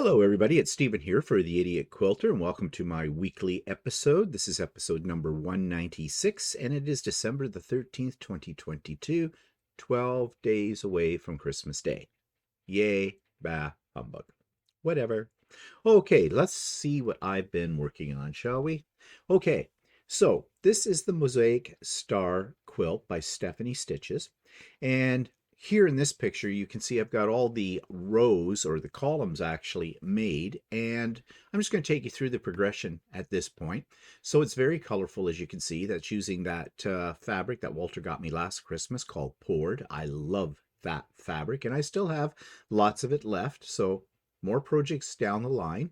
Hello, everybody. It's Stephen here for the Idiot Quilter, and welcome to my weekly episode. This is episode number 196, and it is December the 13th, 2022, 12 days away from Christmas Day. Yay, bah, humbug. Whatever. Okay, let's see what I've been working on, shall we? Okay, so this is the Mosaic Star Quilt by Stephanie Stitches, and here in this picture, you can see I've got all the rows or the columns actually made, and I'm just going to take you through the progression at this point. So it's very colorful, as you can see. That's using that fabric that Walter got me last Christmas called Poured. I love that fabric, and I still have lots of it left, so more projects down the line.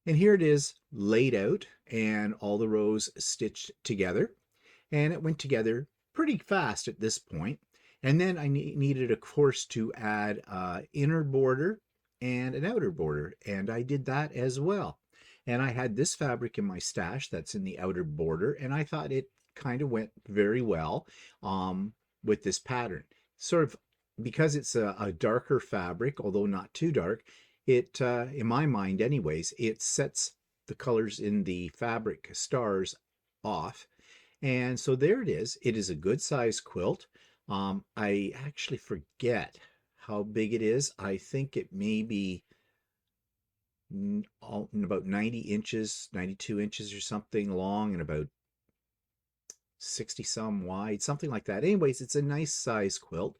And here it is laid out and all the rows stitched together, and it went together pretty fast at this point. And then I needed, of course, to add an inner border and an outer border, and I did that as well. And I had this fabric in my stash that's in the outer border, and I thought it kind of went very well with this pattern. Sort of because it's a darker fabric, although not too dark, it, in my mind anyways, it sets the colors in the fabric stars off. And so there it is. It is a good size quilt. I actually forget how big it is. I think it may be about 90 inches, 92 inches or something long, and about 60 some wide, something like that. Anyways, it's a nice size quilt.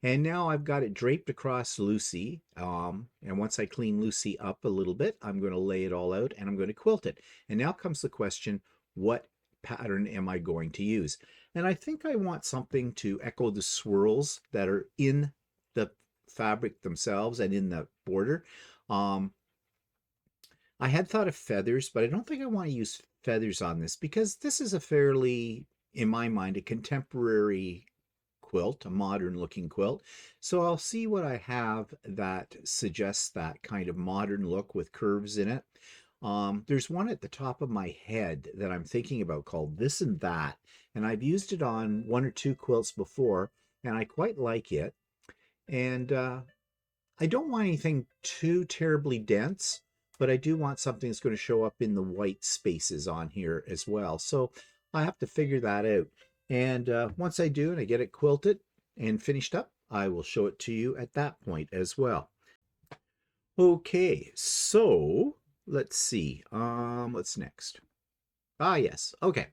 And now I've got it draped across Lucy. And once I clean Lucy up a little bit, I'm going to lay it all out and I'm going to quilt it. And now comes the question, what pattern am I going to use? And I think I want something to echo the swirls that are in the fabric themselves and in the border. I had thought of feathers, but I don't think I want to use feathers on this because this is a fairly, in my mind, a contemporary quilt, a modern looking quilt. So I'll see what I have that suggests that kind of modern look with curves in it. There's one at the top of my head that I'm thinking about called This and That, and I've used it on one or two quilts before, and I quite like it. And I don't want anything too terribly dense, but I do want something that's going to show up in the white spaces on here as well. So I have to figure that out. And once I do and I get it quilted and finished up, I will show it to you at that point as well. Okay, so let's see. What's next? Yes. Okay.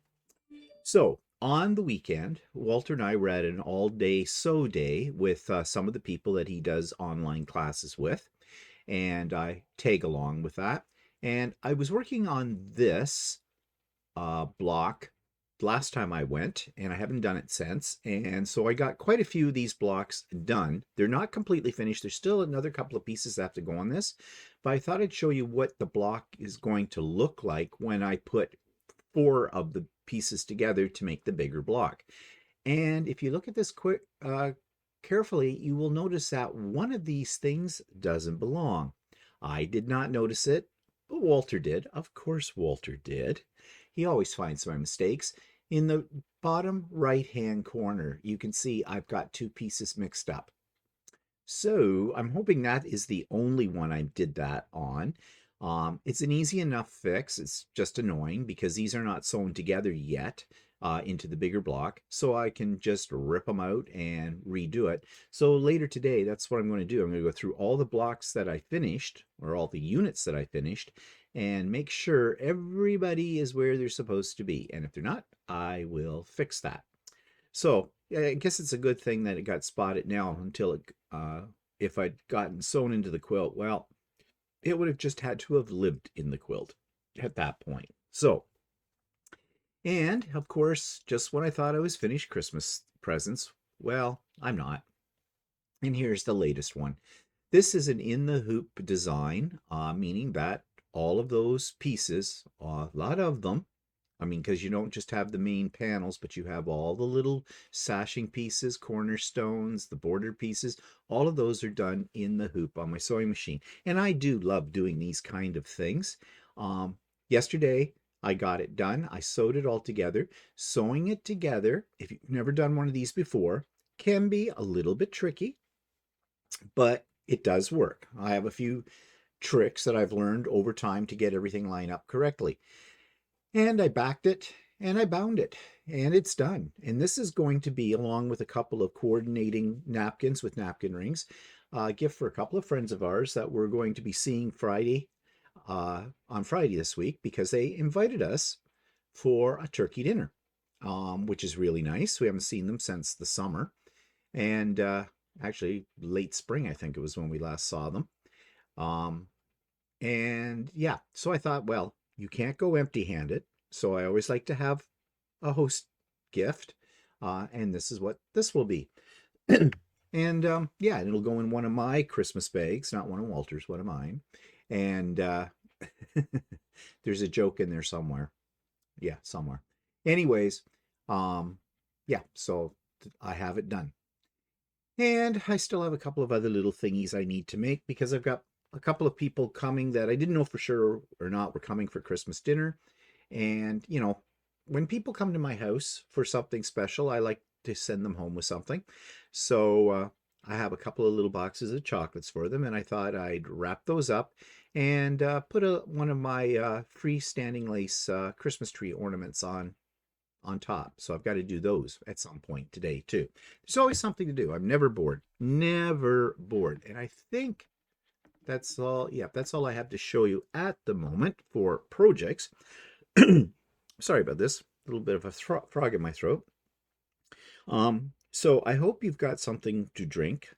So on the weekend, Walter and I were at an all-day sew day with some of the people that he does online classes with, and I tag along with that. And I was working on this block last time I went, and I haven't done it since. And so I got quite a few of these blocks done. They're not completely finished. There's still another couple of pieces that have to go on this, but I thought I'd show you what the block is going to look like when I put 4 of the pieces together to make the bigger block. And if you look at this carefully, you will notice that one of these things doesn't belong. I did not notice it, but Walter did. Of course Walter did. He always finds my mistakes. In the bottom right-hand corner, you can see I've got 2 pieces mixed up. So I'm hoping that is the only one I did that on. It's an easy enough fix. It's just annoying because these are not sewn together yet into the bigger block. So I can just rip them out and redo it. So later today, that's what I'm going to do. I'm going to go through all the blocks that I finished, or all the units that I finished, and make sure everybody is where they're supposed to be. And if they're not, I will fix that. So I guess it's a good thing that it got spotted now until it, if I'd gotten sewn into the quilt, well, it would have just had to have lived in the quilt at that point. So, and of course, just when I thought I was finished Christmas presents, well, I'm not. And here's the latest one. This is an in the hoop design, meaning that all of those pieces, a lot of them, I mean, because you don't just have the main panels, but you have all the little sashing pieces, cornerstones, the border pieces, all of those are done in the hoop on my sewing machine. And I do love doing these kind of things. Yesterday, I got it done. I sewed it all together. Sewing it together, if you've never done one of these before, can be a little bit tricky, but it does work. I have a few tricks that I've learned over time to get everything lined up correctly. And I backed it and I bound it and it's done. And this is going to be, along with a couple of coordinating napkins with napkin rings, a gift for a couple of friends of ours that we're going to be seeing on Friday this week, because they invited us for a turkey dinner, which is really nice. We haven't seen them since the summer, and actually late spring, I think it was when we last saw them. Um, and yeah, so I thought, well, you can't go empty-handed. So I always like to have a host gift, and this is what this will be. And yeah, and it'll go in one of my Christmas bags, not one of Walter's, one of mine. And there's a joke in there somewhere. Yeah, somewhere. Anyways, um, yeah, so I have it done. And I still have a couple of other little thingies I need to make, because I've got a couple of people coming that I didn't know for sure or not were coming for Christmas dinner. And, you know, when people come to my house for something special, I like to send them home with something. So I have a couple of little boxes of chocolates for them, and I thought I'd wrap those up and put one of my freestanding lace Christmas tree ornaments on top. So I've got to do those at some point today too. There's always something to do. I'm never bored. Never bored. And I think that's all. Yeah, that's all I have to show you at the moment for projects. Sorry about this. A little bit of a frog in my throat. So I hope you've got something to drink,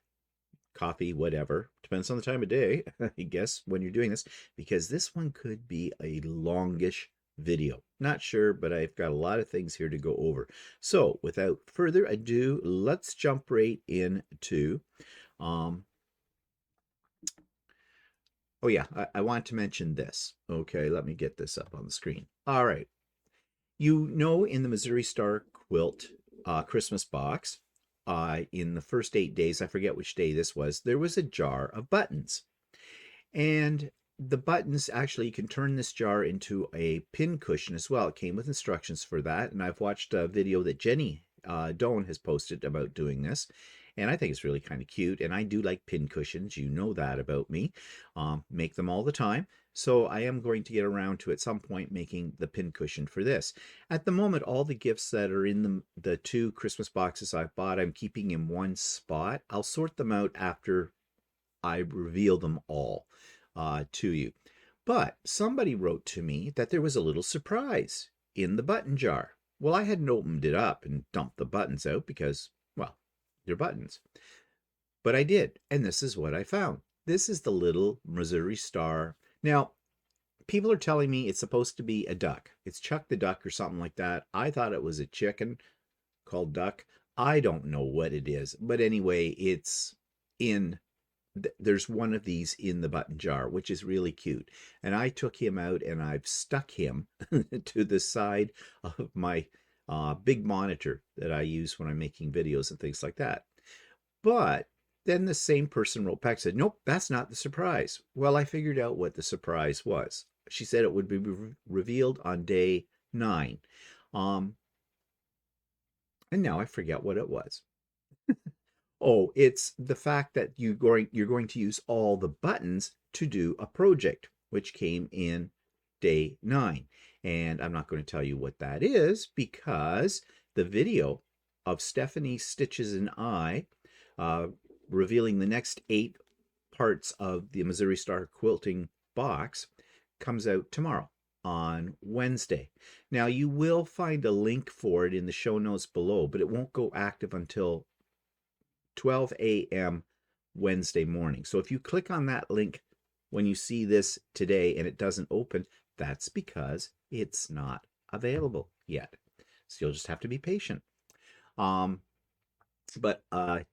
coffee, whatever. Depends on the time of day, I guess, when you're doing this, because this one could be a longish video. Not sure, but I've got a lot of things here to go over. So without further ado, let's jump right into oh yeah, I want to mention this. Okay, let me get this up on the screen. All right. You know, in the Missouri Star Quilt Christmas box, in the first 8 days, I forget which day this was, there was a jar of buttons. And the buttons, actually, you can turn this jar into a pin cushion as well. It came with instructions for that. And I've watched a video that Jenny Doan has posted about doing this. And I think it's really kind of cute. And I do like pin cushions. You know that about me. Make them all the time. So I am going to get around to, at some point, making the pin cushion for this. At the moment, all the gifts that are in the two Christmas boxes I've bought, I'm keeping in one spot. I'll sort them out after I reveal them all to you. But somebody wrote to me that there was a little surprise in the button jar. Well, I hadn't opened it up and dumped the buttons out because, well, they're buttons. But I did, and this is what I found. This is the little Missouri Star. Now, people are telling me it's supposed to be a duck. It's Chuck the Duck or something like that. I thought it was a chicken called Duck. I don't know what it is. But anyway, it's in there's one of these in the button jar, which is really cute. And I took him out and I've stuck him to the side of my big monitor that I use when I'm making videos and things like that. But then the same person wrote back and said, nope, that's not the surprise. Well, I figured out what the surprise was. She said it would be revealed on day 9. And now I forget what it was. Oh, it's the fact that you're going to use all the buttons to do a project, which came in day 9. And I'm not going to tell you what that is, because the video of Stephanie Stitches and I revealing the next 8 parts of the Missouri Star Quilting box comes out tomorrow on Wednesday. Now, you will find a link for it in the show notes below, but it won't go active until 12 a.m. Wednesday morning. So if you click on that link when you see this today and it doesn't open, that's because it's not available yet. So you'll just have to be patient. But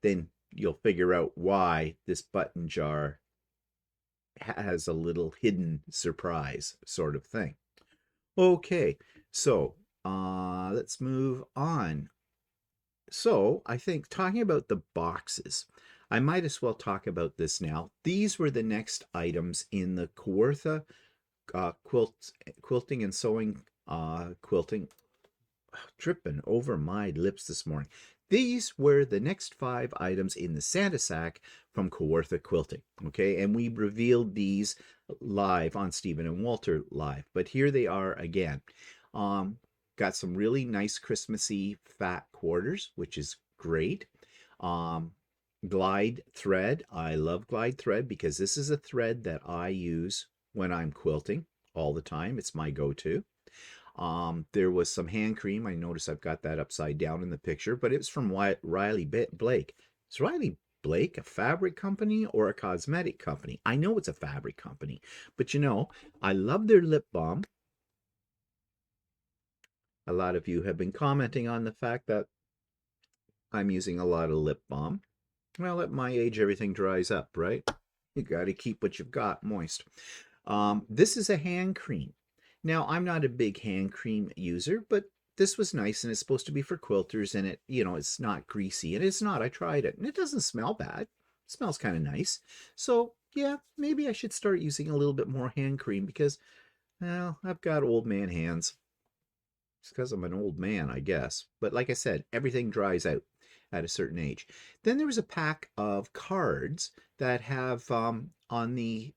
then you'll figure out why this button jar has a little hidden surprise sort of thing. Okay, so let's move on. So I think, talking about the boxes, I might as well talk about this now. These were the next items in the Kawartha Quilting and Sewing Quilting. tripping over my lips this morning. These were the next 5 items in the Santa sack from Kawartha Quilting. Okay, and we revealed these live on Stephen and Walter Live, but here they are again. Um, got some really nice Christmassy fat quarters, which is great. Um, glide thread. I love glide thread because this is a thread that I use when I'm quilting all the time. It's my go-to. There was some hand cream. I notice I've got that upside down in the picture, but it's from Riley Blake. Is Riley Blake a fabric company or a cosmetic company? I know it's a fabric company, but you know, I love their lip balm. A lot of you have been commenting on the fact that I'm using a lot of lip balm. Well, at my age, everything dries up, right? You got to keep what you've got moist. This is a hand cream. Now, I'm not a big hand cream user, but this was nice, and it's supposed to be for quilters, and it, you know, it's not greasy, and it's not. I tried it, and it doesn't smell bad. It smells kind of nice. So, yeah, maybe I should start using a little bit more hand cream because, well, I've got old man hands. It's because I'm an old man, I guess. But like I said, everything dries out at a certain age. Then there was a pack of cards that have on the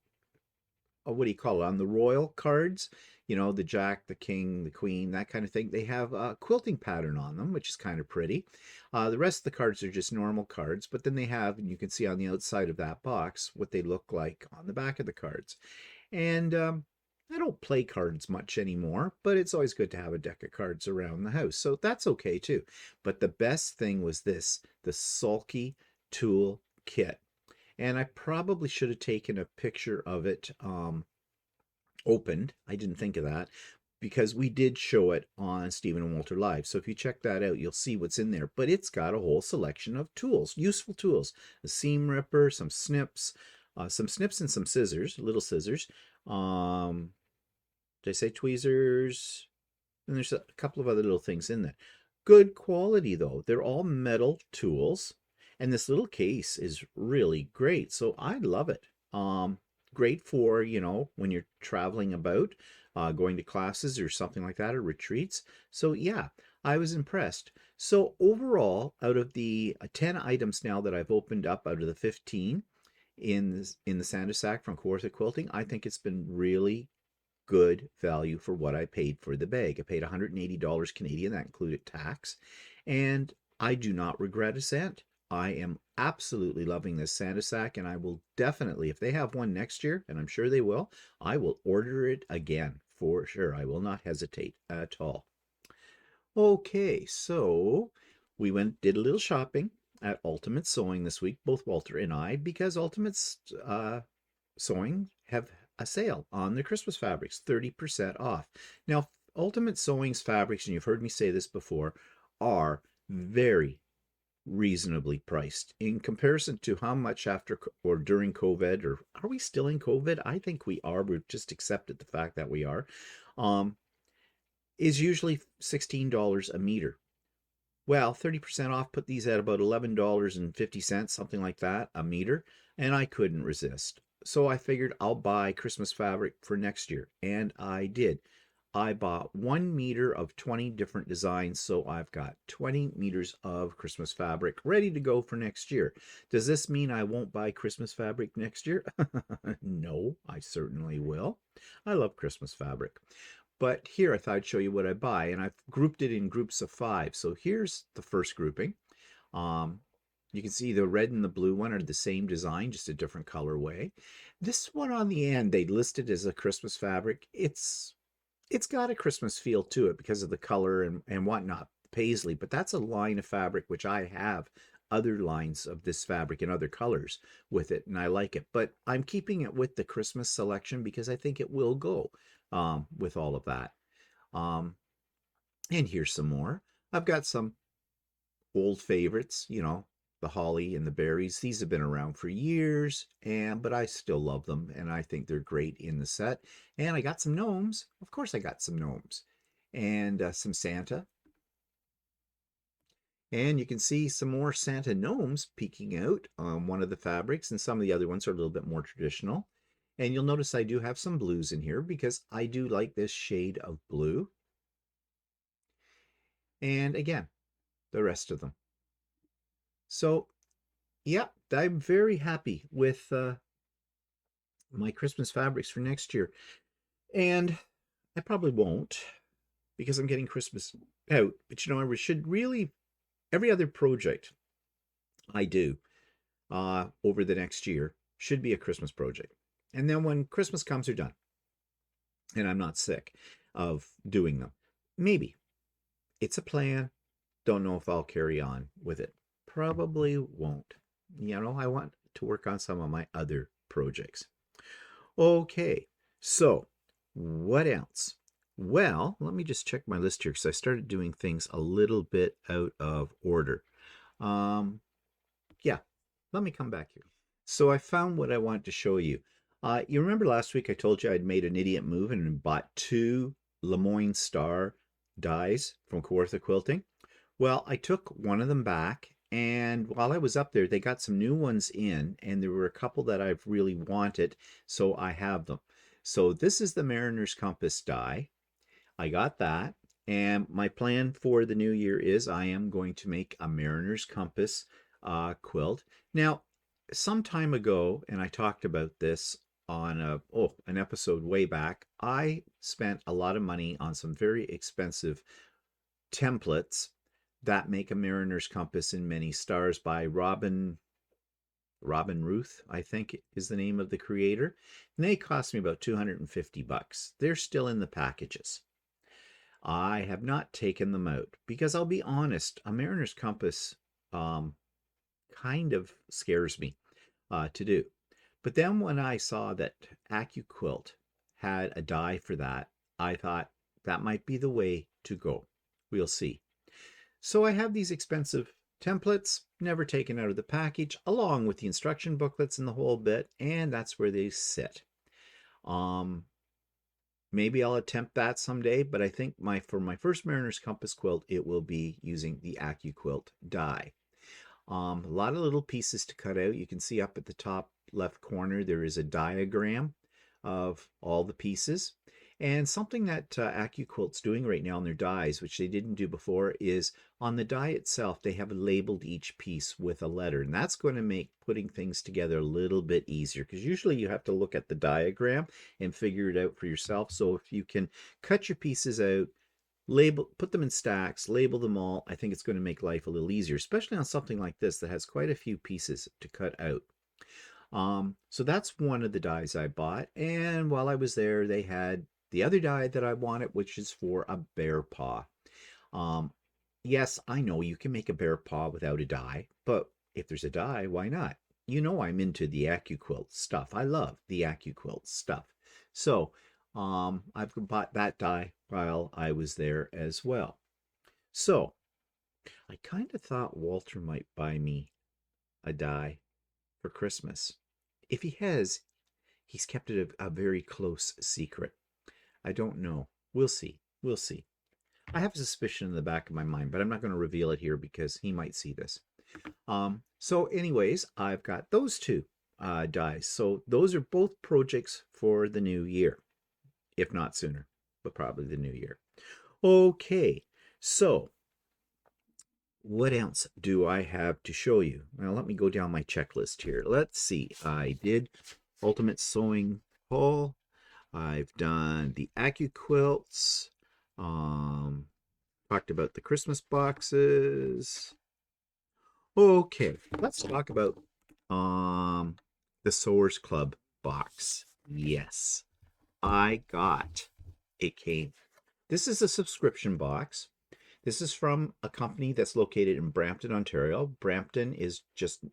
what do you call it, on the royal cards, you know, the jack, the king, the queen, that kind of thing. They have a quilting pattern on them, which is kind of pretty. The rest of the cards are just normal cards, but then they have, and you can see on the outside of that box what they look like on the back of the cards. And I don't play cards much anymore, but it's always good to have a deck of cards around the house, so that's okay too. But the best thing was this, the Sulky Tool Kit. And I probably should have taken a picture of it opened. I didn't think of that because we did show it on Stephen and Walter Live. So if you check that out, you'll see what's in there. But it's got a whole selection of tools, useful tools, a seam ripper, some snips and some scissors, little scissors. Did I say tweezers? And there's a couple of other little things in there. Good quality though. They're all metal tools. And this little case is really great. So I love it. Great for, you know, when you're traveling about, going to classes or something like that, or retreats. So yeah, I was impressed. So overall, out of the 10 items now that I've opened up out of the 15 in the Santa sack from Kawartha Quilting, I think it's been really good value for what I paid for the bag. I paid $180 Canadian, that included tax, and I do not regret a cent. I am absolutely loving this Santa sack, and I will definitely, if they have one next year, and I'm sure they will, I will order it again for sure. I will not hesitate at all. Okay, so we did a little shopping at Ultimate Sewing this week, both Walter and I, because Ultimate's Sewing have a sale on the Christmas fabrics, 30% off. Now, Ultimate Sewing's fabrics, and you've heard me say this before, are very reasonably priced in comparison to how much after or during COVID, or are we still in COVID? I think we are. We've just accepted the fact that we are. Is usually $16 a meter. Well, 30% off put these at about $11.50, something like that, a meter, and I couldn't resist. So I figured I'll buy Christmas fabric for next year, and I did. I bought 1 meter of 20 different designs, so I've got 20 meters of Christmas fabric ready to go for next year. Does this mean I won't buy Christmas fabric next year? No, I certainly will. I love Christmas fabric. But here I thought I'd show you what I buy, and I've grouped it in groups of 5. So here's the first grouping. You can see the red and the blue one are the same design, just a different colorway. This one on the end, they listed as a Christmas fabric. It's got a Christmas feel to it because of the color and whatnot, paisley, but that's a line of fabric which I have other lines of this fabric in other colors with it, and I like it. But I'm keeping it with the Christmas selection because I think it will go with all of that. And here's some more. I've got some old favorites, you know, the holly and the berries. These have been around for years, but I still love them, and I think they're great in the set. And I got some gnomes. Of course I got some gnomes. And some Santa. And you can see some more Santa gnomes peeking out on one of the fabrics, and some of the other ones are a little bit more traditional. And you'll notice I do have some blues in here because I do like this shade of blue. and again, the rest of them. So, yeah, I'm very happy with my Christmas fabrics for next year. And I probably won't because I'm getting Christmas out. But you know, I should really, every other project I do over the next year should be a Christmas project. And then when Christmas comes, they're done. And I'm not sick of doing them. Maybe. It's a plan. Don't know if I'll carry on with it. Probably won't. You know, I want to work on some of my other projects. Okay, so what else? Well, let me just check my list here because I started doing things a little bit out of order. Um, yeah, let me come back here. So I found what I wanted to show you. You remember last week I told you I'd made an idiot move and bought 2 Lemoyne Star dies from Kawartha Quilting? Well, I took one of them back, and while I was up there, they got some new ones in, and there were a couple that I've really wanted, so I have them. So this is the Mariner's Compass die. I got that, and my plan for the new year is I am going to make a Mariner's Compass quilt. Now, some time ago, and I talked about this on an episode way back, I spent a lot of money on some very expensive templates that make a Mariner's Compass in many stars by Robin Ruth, I think is the name of the creator. And they cost me about 250 bucks. They're still in the packages. I have not taken them out because I'll be honest, a Mariner's Compass kind of scares me to do. But then when I saw that AccuQuilt had a die for that, I thought that might be the way to go. We'll see. So I have these expensive templates, never taken out of the package, along with the instruction booklets and the whole bit, and that's where they sit. Maybe I'll attempt that someday, but I think for my first Mariner's Compass quilt, it will be using the AccuQuilt die. A lot of little pieces to cut out. You can see up at the top left corner, there is a diagram of all the pieces. And something that AccuQuilt's doing right now on their dies, which they didn't do before, is on the die itself, they have labeled each piece with a letter. And that's going to make putting things together a little bit easier, because usually you have to look at the diagram and figure it out for yourself. So if you can cut your pieces out, put them in stacks, label them all, I think it's going to make life a little easier, especially on something like this that has quite a few pieces to cut out. So that's one of the dies I bought. And while I was there, they had the other die that I wanted, which is for a bear paw. Yes, I know you can make a bear paw without a die, but if there's a die, why not? You know I'm into the AccuQuilt stuff. I love the AccuQuilt stuff. So I've bought that die while I was there as well. So I kind of thought Walter might buy me a die for Christmas. If he has, he's kept it a very close secret. I don't know. We'll see. We'll see. I have a suspicion in the back of my mind, but I'm not going to reveal it here because he might see this. So anyways, I've got those 2 dies. So those are both projects for the new year, if not sooner, but probably the new year. Okay, so what else do I have to show you? Well, let me go down my checklist here. Let's see. I did Ultimate Sewing Haul. I've done the AccuQuilts. Talked about the Christmas boxes. Okay, let's talk about the Sewers Club box. Yes, it came. This is a subscription box. This is from a company that's located in Brampton, Ontario. Brampton is just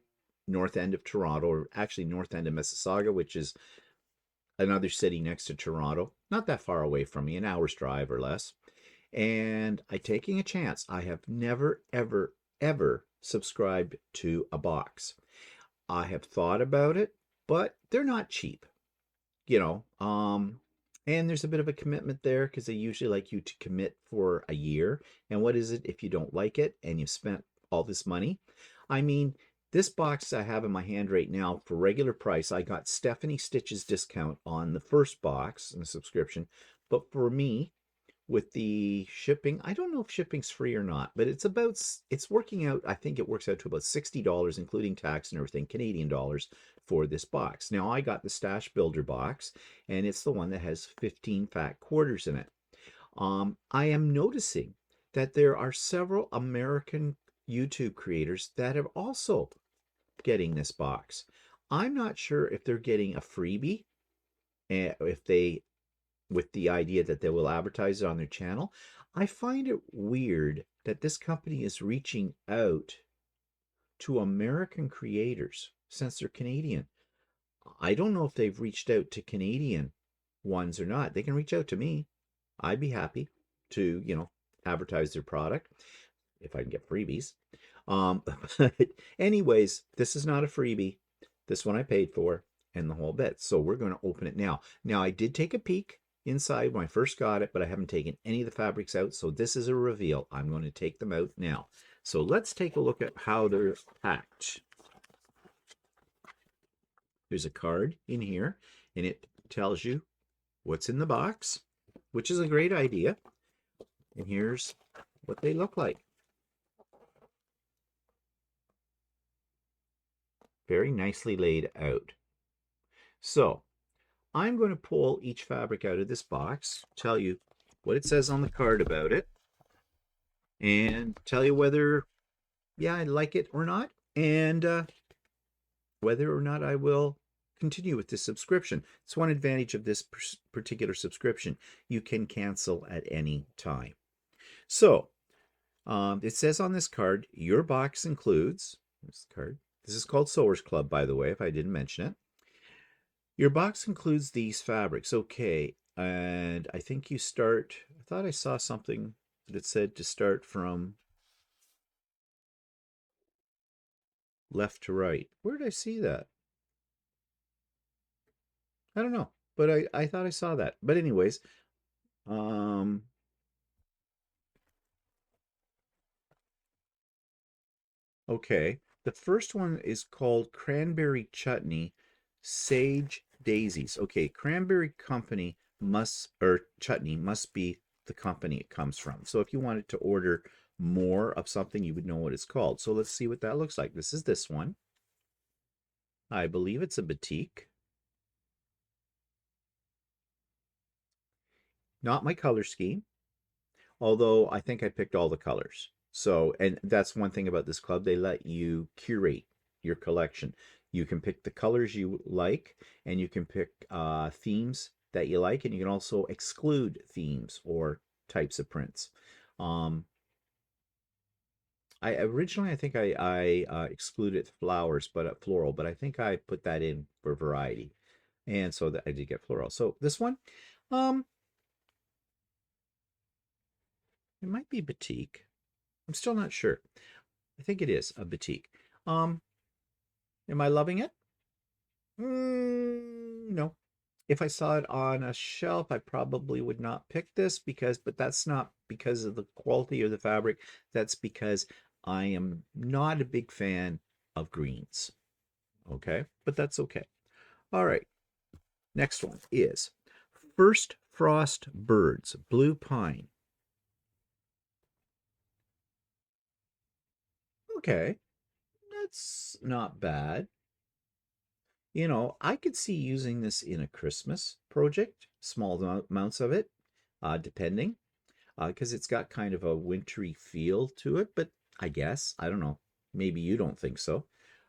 north end of Toronto, or actually north end of Mississauga, which is another city next to Toronto. Not that far away from me, an hour's drive or less. And I'm taking a chance. I have never, ever, ever subscribed to a box. I have thought about it, but they're not cheap, you know. And there's a bit of a commitment there because they usually like you to commit for a year. And what is it if you don't like it and you've spent all this money? I mean, this box I have in my hand right now for regular price, I got Stephanie Stitch's discount on the first box in the subscription. But for me, with the shipping. I don't know if shipping's free or not, but it's working out. I think it works out to about $60, including tax and everything, Canadian dollars, for this box. Now I got the Stash Builder box, and it's the one that has 15 fat quarters in it. I am noticing that there are several American YouTube creators that are also getting this box. I'm not sure if they're getting a freebie, if they, with the idea that they will advertise it on their channel. I find it weird that this company is reaching out to American creators since they're Canadian. I don't know if they've reached out to Canadian ones or not. They can reach out to me. I'd be happy to, advertise their product if I can get freebies. But anyways, this is not a freebie. This one I paid for and the whole bit. So we're going to open it now. Now I did take a peek inside when I first got it, but I haven't taken any of the fabrics out. So this is a reveal. I'm going to take them out now. So let's take a look at how they're packed. There's a card in here, and it tells you what's in the box, which is a great idea. And here's what they look like. Very nicely laid out. So I'm going to pull each fabric out of this box, tell you what it says on the card about it, and tell you whether, yeah, I like it or not, and whether or not I will continue with this subscription. It's one advantage of this particular subscription. You can cancel at any time. So it says on this card, your box includes, this card, this is called Sewers Club, by the way, if I didn't mention it. Your box includes these fabrics. Okay, and I think you start, I thought I saw something that said to start from left to right. Where did I see that? I don't know, but I thought I saw that. But anyways, okay. The first one is called Cranberry Chutney Sage Daisies. Okay, Cranberry Company must, or Chutney must be the company it comes from. So if you wanted to order more of something, you would know what it's called. So let's see what that looks like. This is this one. I believe it's a batik. Not my color scheme, although I think I picked all the colors. So, and that's one thing about this club, they let you curate your collection. You can pick the colors you like, and you can pick themes that you like, and you can also exclude themes or types of prints. I originally, I think I excluded flowers, but floral, but I think I put that in for variety, and so that I did get floral. So this one, um, it might be batik. I'm still not sure. I think it is a batik. Um, am I loving it? No. If I saw it on a shelf, I probably would not pick this but that's not because of the quality of the fabric. That's because I am not a big fan of greens. Okay, but that's okay. All right. Next one is First Frost Birds, Blue Pine. Okay, that's not bad. I could see using this in a Christmas project, small amounts of it, depending, because it's got kind of a wintry feel to it, but I guess, I don't know, maybe you don't think so.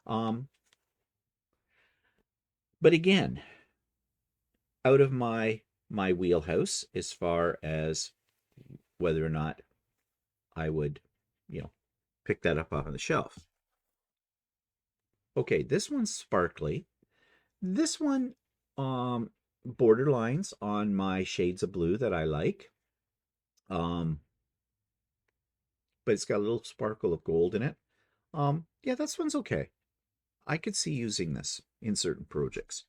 But again, out of my wheelhouse as far as whether or not I would, pick that up off of the shelf. Okay, this one's sparkly. This one borderlines on my shades of blue that I like. But it's got a little sparkle of gold in it. Yeah, this one's okay. I could see using this in certain projects.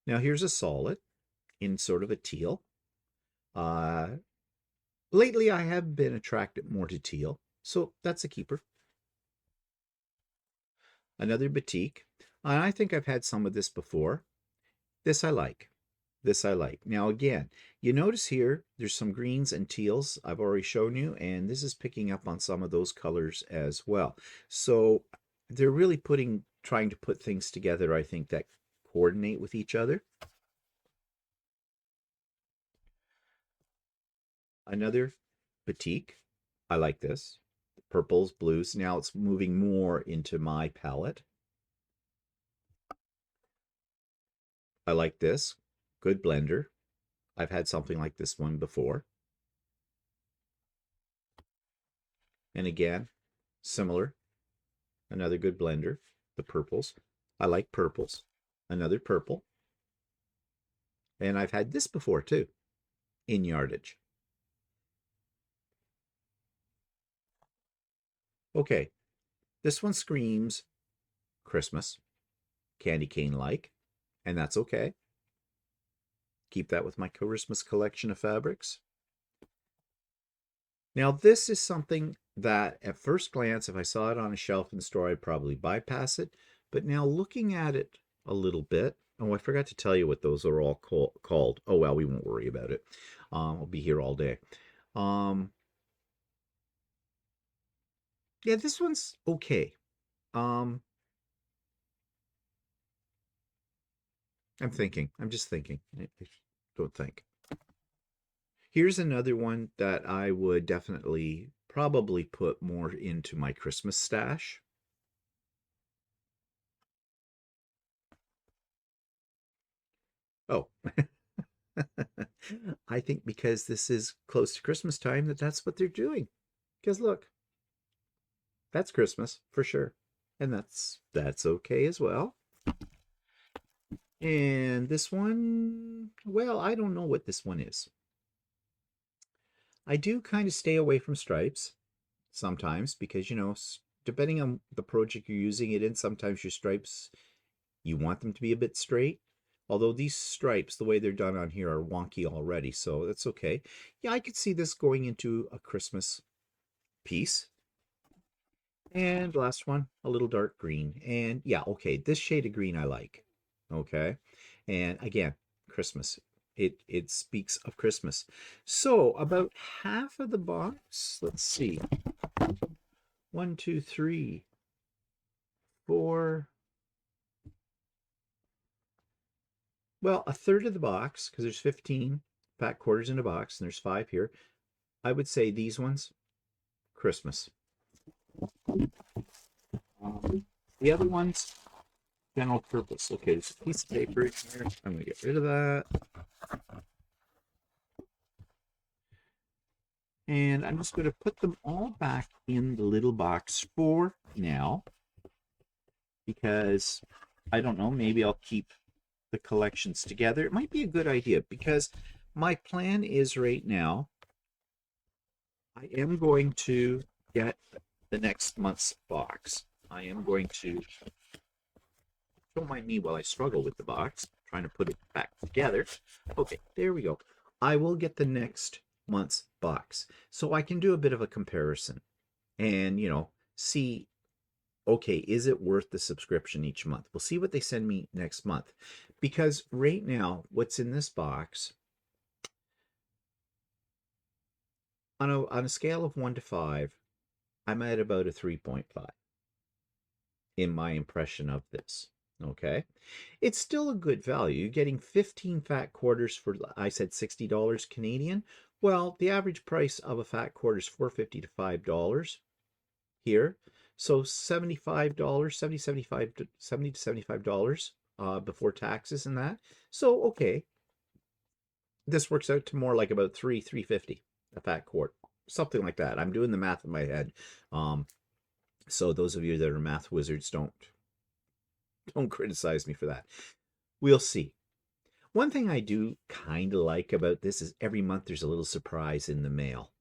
Now here's a solid in sort of a teal. Lately I have been attracted more to teal, so that's a keeper. Another batik. And I think I've had some of this before. This I like. This I like. Now again, you notice here, there's some greens and teals I've already shown you, and this is picking up on some of those colors as well. So they're really trying to put things together, I think, that coordinate with each other. Another batik. I like this. Purples, blues. Now it's moving more into my palette. I like this. Good blender. I've had something like this one before. And again, similar. Another good blender. The purples. I like purples. Another purple. And I've had this before too, in yardage. Okay, this one screams Christmas, candy cane like, and that's okay. Keep that with my Christmas collection of fabrics. Now, this is something that at first glance, if I saw it on a shelf in the store, I'd probably bypass it. But now looking at it a little bit, oh, I forgot to tell you what those are all called. Oh, well, we won't worry about it. I'll be here all day. Yeah, this one's okay. I'm thinking. I'm just thinking. I don't think. Here's another one that I would definitely probably put more into my Christmas stash. Oh, I think because this is close to Christmas time that's what they're doing. Because look, that's Christmas for sure. And that's okay as well. And this one, well, I don't know what this one is. I do kind of stay away from stripes sometimes because, depending on the project you're using it in, sometimes your stripes, you want them to be a bit straight. Although these stripes, the way they're done on here, are wonky already, so that's okay. Yeah, I could see this going into a Christmas piece. And last one, a little dark green. And yeah, okay, this shade of green I like. Okay. And again, Christmas. It speaks of Christmas. So about half of the box, let's see. 1, 2, 3, 4. Well, a third of the box, because there's 15 fat quarters in a box, and there's 5 here. I would say these ones, Christmas. The other ones, general purpose. Okay, there's a piece of paper here. I'm going to get rid of that. And I'm just going to put them all back in the little box for now. Because, I don't know, maybe I'll keep the collections together. It might be a good idea because my plan is right now, I am going to get the next month's box. I am going to, don't mind me while I struggle with the box, trying to put it back together. Okay, there we go. I will get the next month's box so I can do a bit of a comparison and, see, okay, is it worth the subscription each month? We'll see what they send me next month. Because right now, what's in this box, on a scale of 1 to 5, I'm at about a 3.5 in my impression of this. Okay, it's still a good value. You're getting 15 fat quarters for, I said $60 Canadian. Well, the average price of a fat quarter is $4.50 to $5 here. So $75, 70 to $75 before taxes and that. So, okay, this works out to more like about $3.50 a fat quart, something like that. I'm doing the math in my head. So those of you that are math wizards, don't criticize me for that. We'll see. One thing I do kind of like about this is every month there's a little surprise in the mail.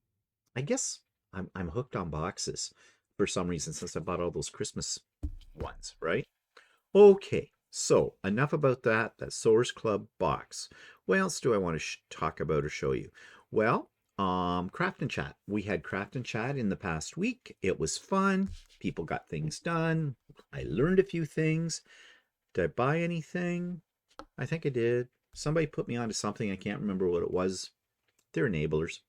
I guess I'm hooked on boxes for some reason since I bought all those Christmas ones, right? Okay, so enough about that Sewers Club box. What else do I want to talk about or show you? Well, Craft and Chat. We had Craft and Chat in the past week. It was fun. People got things done. I learned a few things. Did I buy anything? I think I did. Somebody put me onto something. I can't remember what it was. They're enablers.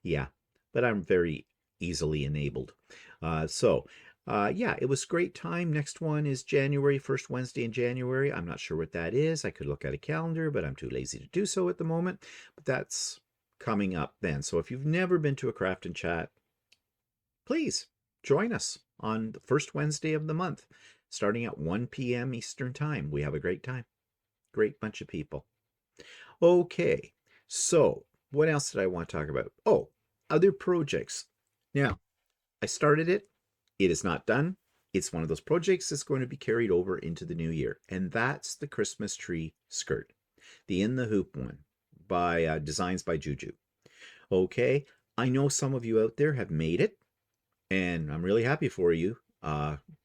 Yeah, but I'm very easily enabled. Yeah, it was a great time. Next one is January, first Wednesday in January. I'm not sure what that is. I could look at a calendar, but I'm too lazy to do so at the moment. But that's coming up then. So if you've never been to a craft and chat, please join us on the first Wednesday of the month, starting at 1 p.m. Eastern Time. We have a great time. Great bunch of people. Okay, so what else did I want to talk about? Oh, other projects. Now, I started it. It is not done. It's one of those projects that's going to be carried over into the new year, and that's the Christmas tree skirt, the In the Hoop one, by Designs by Juju. Okay, I know some of you out there have made it, and I'm really happy for you.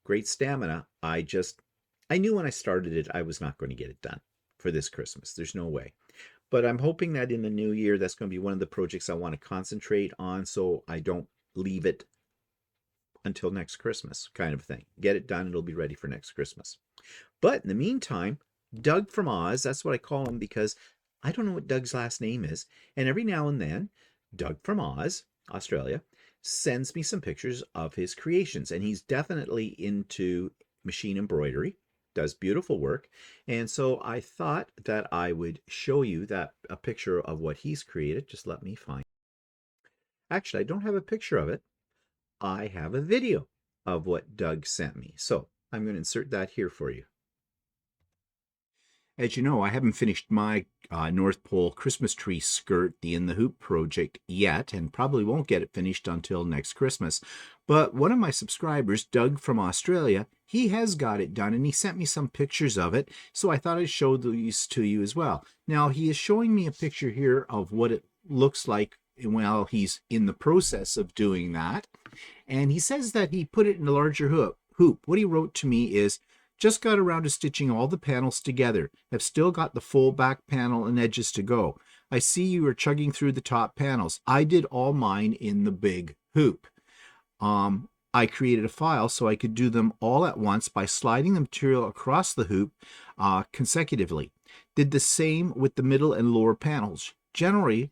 Great stamina. I knew when I started it, I was not going to get it done for this Christmas. There's no way. But I'm hoping that in the new year, that's going to be one of the projects I want to concentrate on so I don't leave it until next Christmas, kind of thing. Get it done, it'll be ready for next Christmas. But in the meantime, Doug from Oz, that's what I call him because I don't know what Doug's last name is. And every now and then, Doug from Oz, Australia, sends me some pictures of his creations. And he's definitely into machine embroidery, does beautiful work. And so I thought that I would show you a picture of what he's created. Just let me find. Actually, I don't have a picture of it. I have a video of what Doug sent me. So I'm going to insert that here for you. As you know, I haven't finished my North Pole Christmas tree skirt, the In the Hoop project, yet, and probably won't get it finished until next Christmas. But one of my subscribers, Doug from Australia, he has got it done, and he sent me some pictures of it, so I thought I'd show these to you as well. Now, he is showing me a picture here of what it looks like while he's in the process of doing that. And he says that he put it in a larger hoop. What he wrote to me is, just got around to stitching all the panels together. Have still got the full back panel and edges to go. I see you are chugging through the top panels. I did all mine in the big hoop. I created a file so I could do them all at once by sliding the material across the hoop consecutively. Did the same with the middle and lower panels. Generally,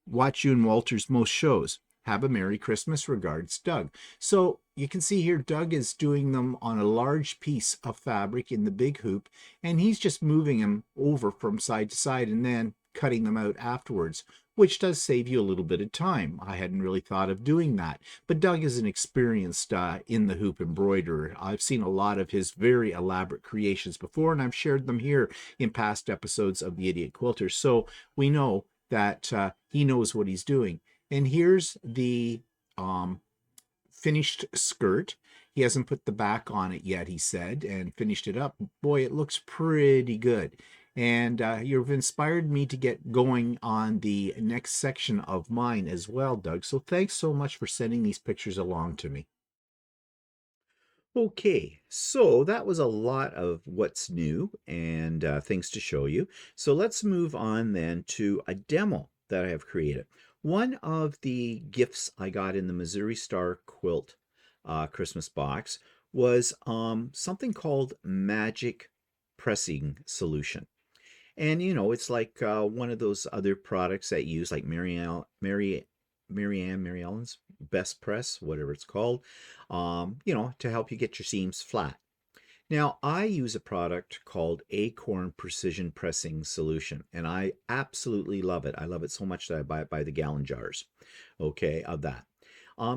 watch you and Walter's most shows. Have a Merry Christmas. Regards, Doug. So you can see here Doug is doing them on a large piece of fabric in the big hoop, and he's just moving them over from side to side and then cutting them out afterwards, which does save you a little bit of time. I hadn't really thought of doing that. But Doug is an experienced in the hoop embroiderer. I've seen a lot of his very elaborate creations before, and I've shared them here in past episodes of the Idiot Quilter. So we know that he knows what he's doing. And here's the finished skirt. He hasn't put the back on it yet, he said, and finished it up. Boy, it looks pretty good. And you've inspired me to get going on the next section of mine as well, Doug. So thanks so much for sending these pictures along to me. Okay, so that was a lot of what's new and things to show you. So let's move on then to a demo that I have created. One of the gifts I got in the Missouri Star Quilt Christmas box was something called Magic Pressing Solution. And, you know, it's like one of those other products that you use, like Mary Ellen's Best Press, whatever it's called, you know, to help you get your seams flat. Now, I use a product called Acorn Precision Pressing Solution, and I absolutely love it. I love it so much that I buy it by the gallon jars, okay, of that.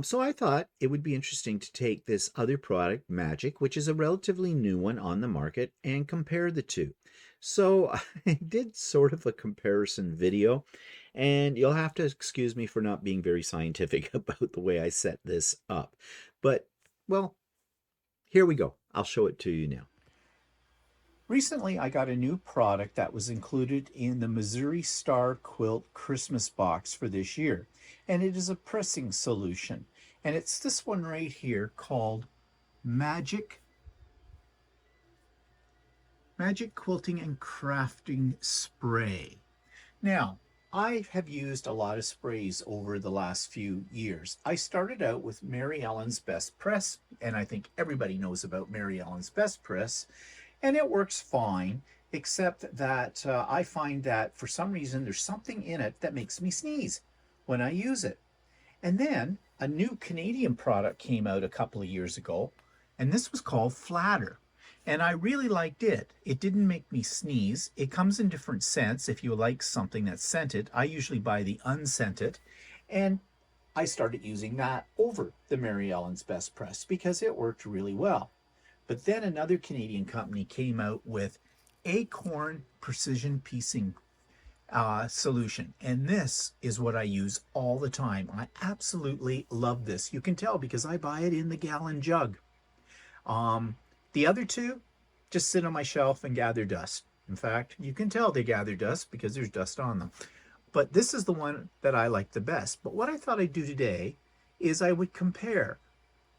So I thought it would be interesting to take this other product, Magic, which is a relatively new one on the market, and compare the two. So I did sort of a comparison video, and you'll have to excuse me for not being very scientific about the way I set this up. But, well, here we go. I'll show it to you now. Recently, I got a new product that was included in the Missouri Star Quilt Christmas box for this year, and it is a pressing solution. And it's this one right here called Magic Quilting and Crafting Spray. Now, I have used a lot of sprays over the last few years. I started out with Mary Ellen's Best Press, and I think everybody knows about Mary Ellen's Best Press, and it works fine. except that I find that for some reason there's something in it that makes me sneeze when I use it. And then a new Canadian product came out a couple of years ago, and this was called Flatter. And I really liked it. It didn't make me sneeze. It comes in different scents. If you like something that's scented, I usually buy the unscented. And I started using that over the Mary Ellen's Best Press because it worked really well. But then another Canadian company came out with Acorn Precision Piecing solution. And this is what I use all the time. I absolutely love this. You can tell because I buy it in the gallon jug. Um, the other two just sit on my shelf and gather dust. In fact, you can tell they gather dust because there's dust on them. But this is the one that I like the best. But what I thought I'd do today is I would compare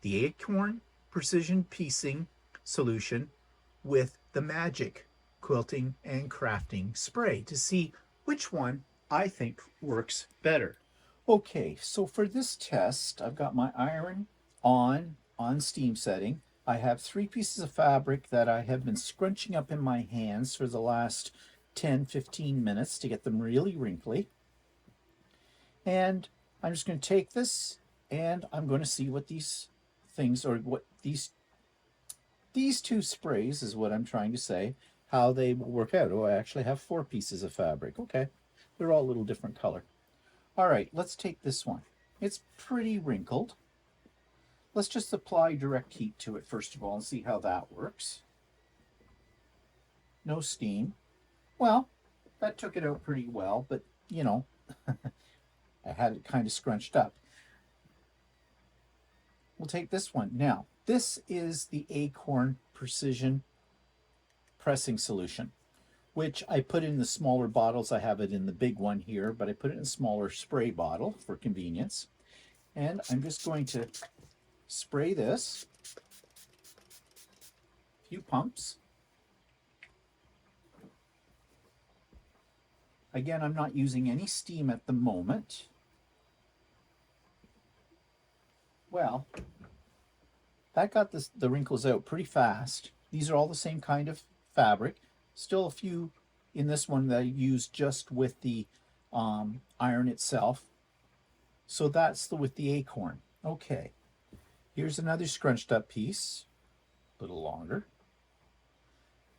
the Acorn Precision Piecing solution with the Magic Quilting and Crafting Spray to see which one I think works better. Okay, so for this test, I've got my iron on steam setting. I have 3 pieces of fabric that I have been scrunching up in my hands for the last 10-15 minutes to get them really wrinkly. And I'm just going to take this and I'm going to see what these things, or what these 2 sprays is what I'm trying to say, how they will work out. Oh, I actually have 4 pieces of fabric. Okay, they're all a little different color. All right, let's take this one. It's pretty wrinkled. Let's just apply direct heat to it first of all and see how that works. No steam. Well, that took it out pretty well, but you know, I had it kind of scrunched up. We'll take this one. Now, this is the Acorn Precision Pressing Solution, which I put in the smaller bottles. I have it in the big one here, but I put it in a smaller spray bottle for convenience. And I'm just going to spray this, a few pumps. Again, I'm not using any steam at the moment. Well, that got the wrinkles out pretty fast. These are all the same kind of fabric. Still a few in this one that I used just with the iron itself. So that's with the Acorn. Okay, here's another scrunched up piece, a little longer.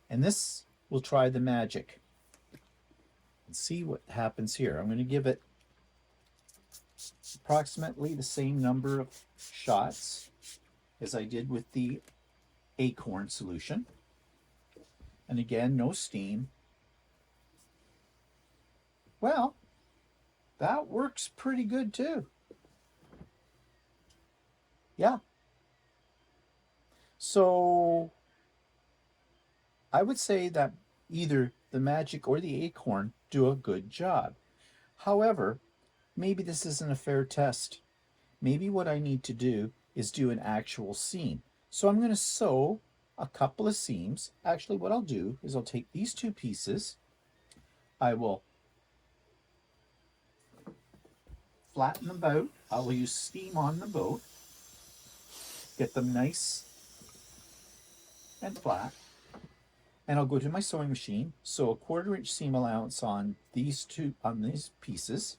And this, we'll try the Magic and see what happens here. I'm going to give it approximately the same number of shots as I did with the Acorn solution. And again, no steam. Well, that works pretty good too. Yeah. So I would say that either the Magic or the Acorn do a good job. However, maybe this isn't a fair test. Maybe what I need to do is do an actual seam. So I'm going to sew a couple of seams. Actually, what I'll do is I'll take these 2 pieces. I will flatten them out. I will use steam on the boat. Get them nice and flat. And I'll go to my sewing machine. Sew a 1/4 inch seam allowance on these pieces.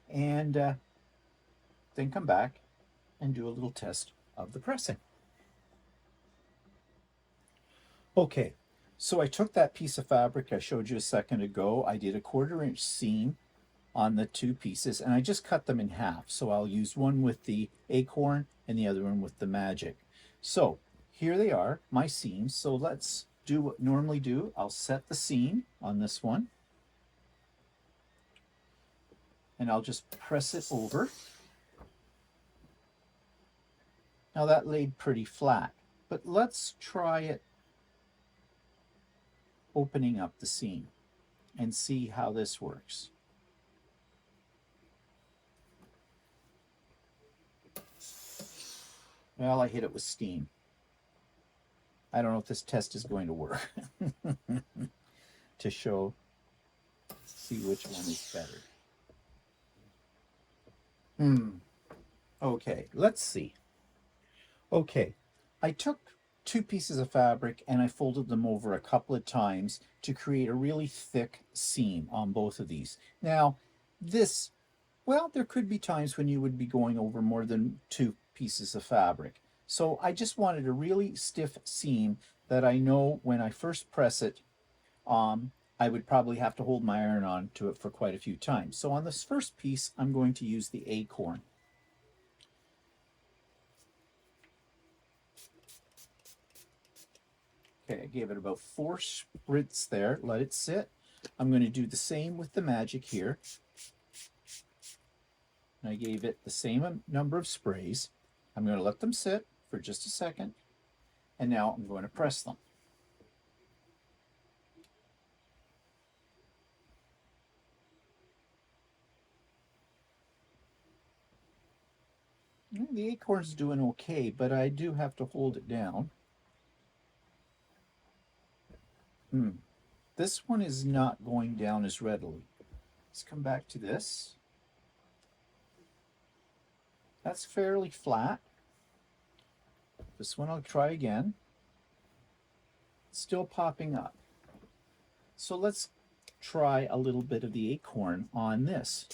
And then come back and do a little test of the pressing. Okay, so I took that piece of fabric I showed you a second ago. I did a 1/4 inch seam on the 2 pieces, and I just cut them in half. So I'll use one with the Acorn and the other one with the Magic. So here they are, my seams. So let's do what we normally do. I'll set the seam on this one, and I'll just press it over. Now that laid pretty flat, but let's try it opening up the seam and see how this works. Well, I hit it with steam. I don't know if this test is going to work to show, see which one is better. Okay, let's see. Okay, I took two pieces of fabric and I folded them over a couple of times to create a really thick seam on both of these. Now, this, well, there could be times when you would be going over more than two pieces of fabric. So I just wanted a really stiff seam that I know when I first press it, I would probably have to hold my iron on to it for quite a few times. So on this first piece, I'm going to use the acorn. Okay, I gave it about 4 spritz there. Let it sit. I'm going to do the same with the magic here. And I gave it the same number of sprays. I'm going to let them sit for just a second. And now I'm going to press them. The acorn's doing okay, but I do have to hold it down. This one is not going down as readily. Let's come back to this. That's fairly flat. This one I'll try again. Still popping up. So let's try a little bit of the acorn on this.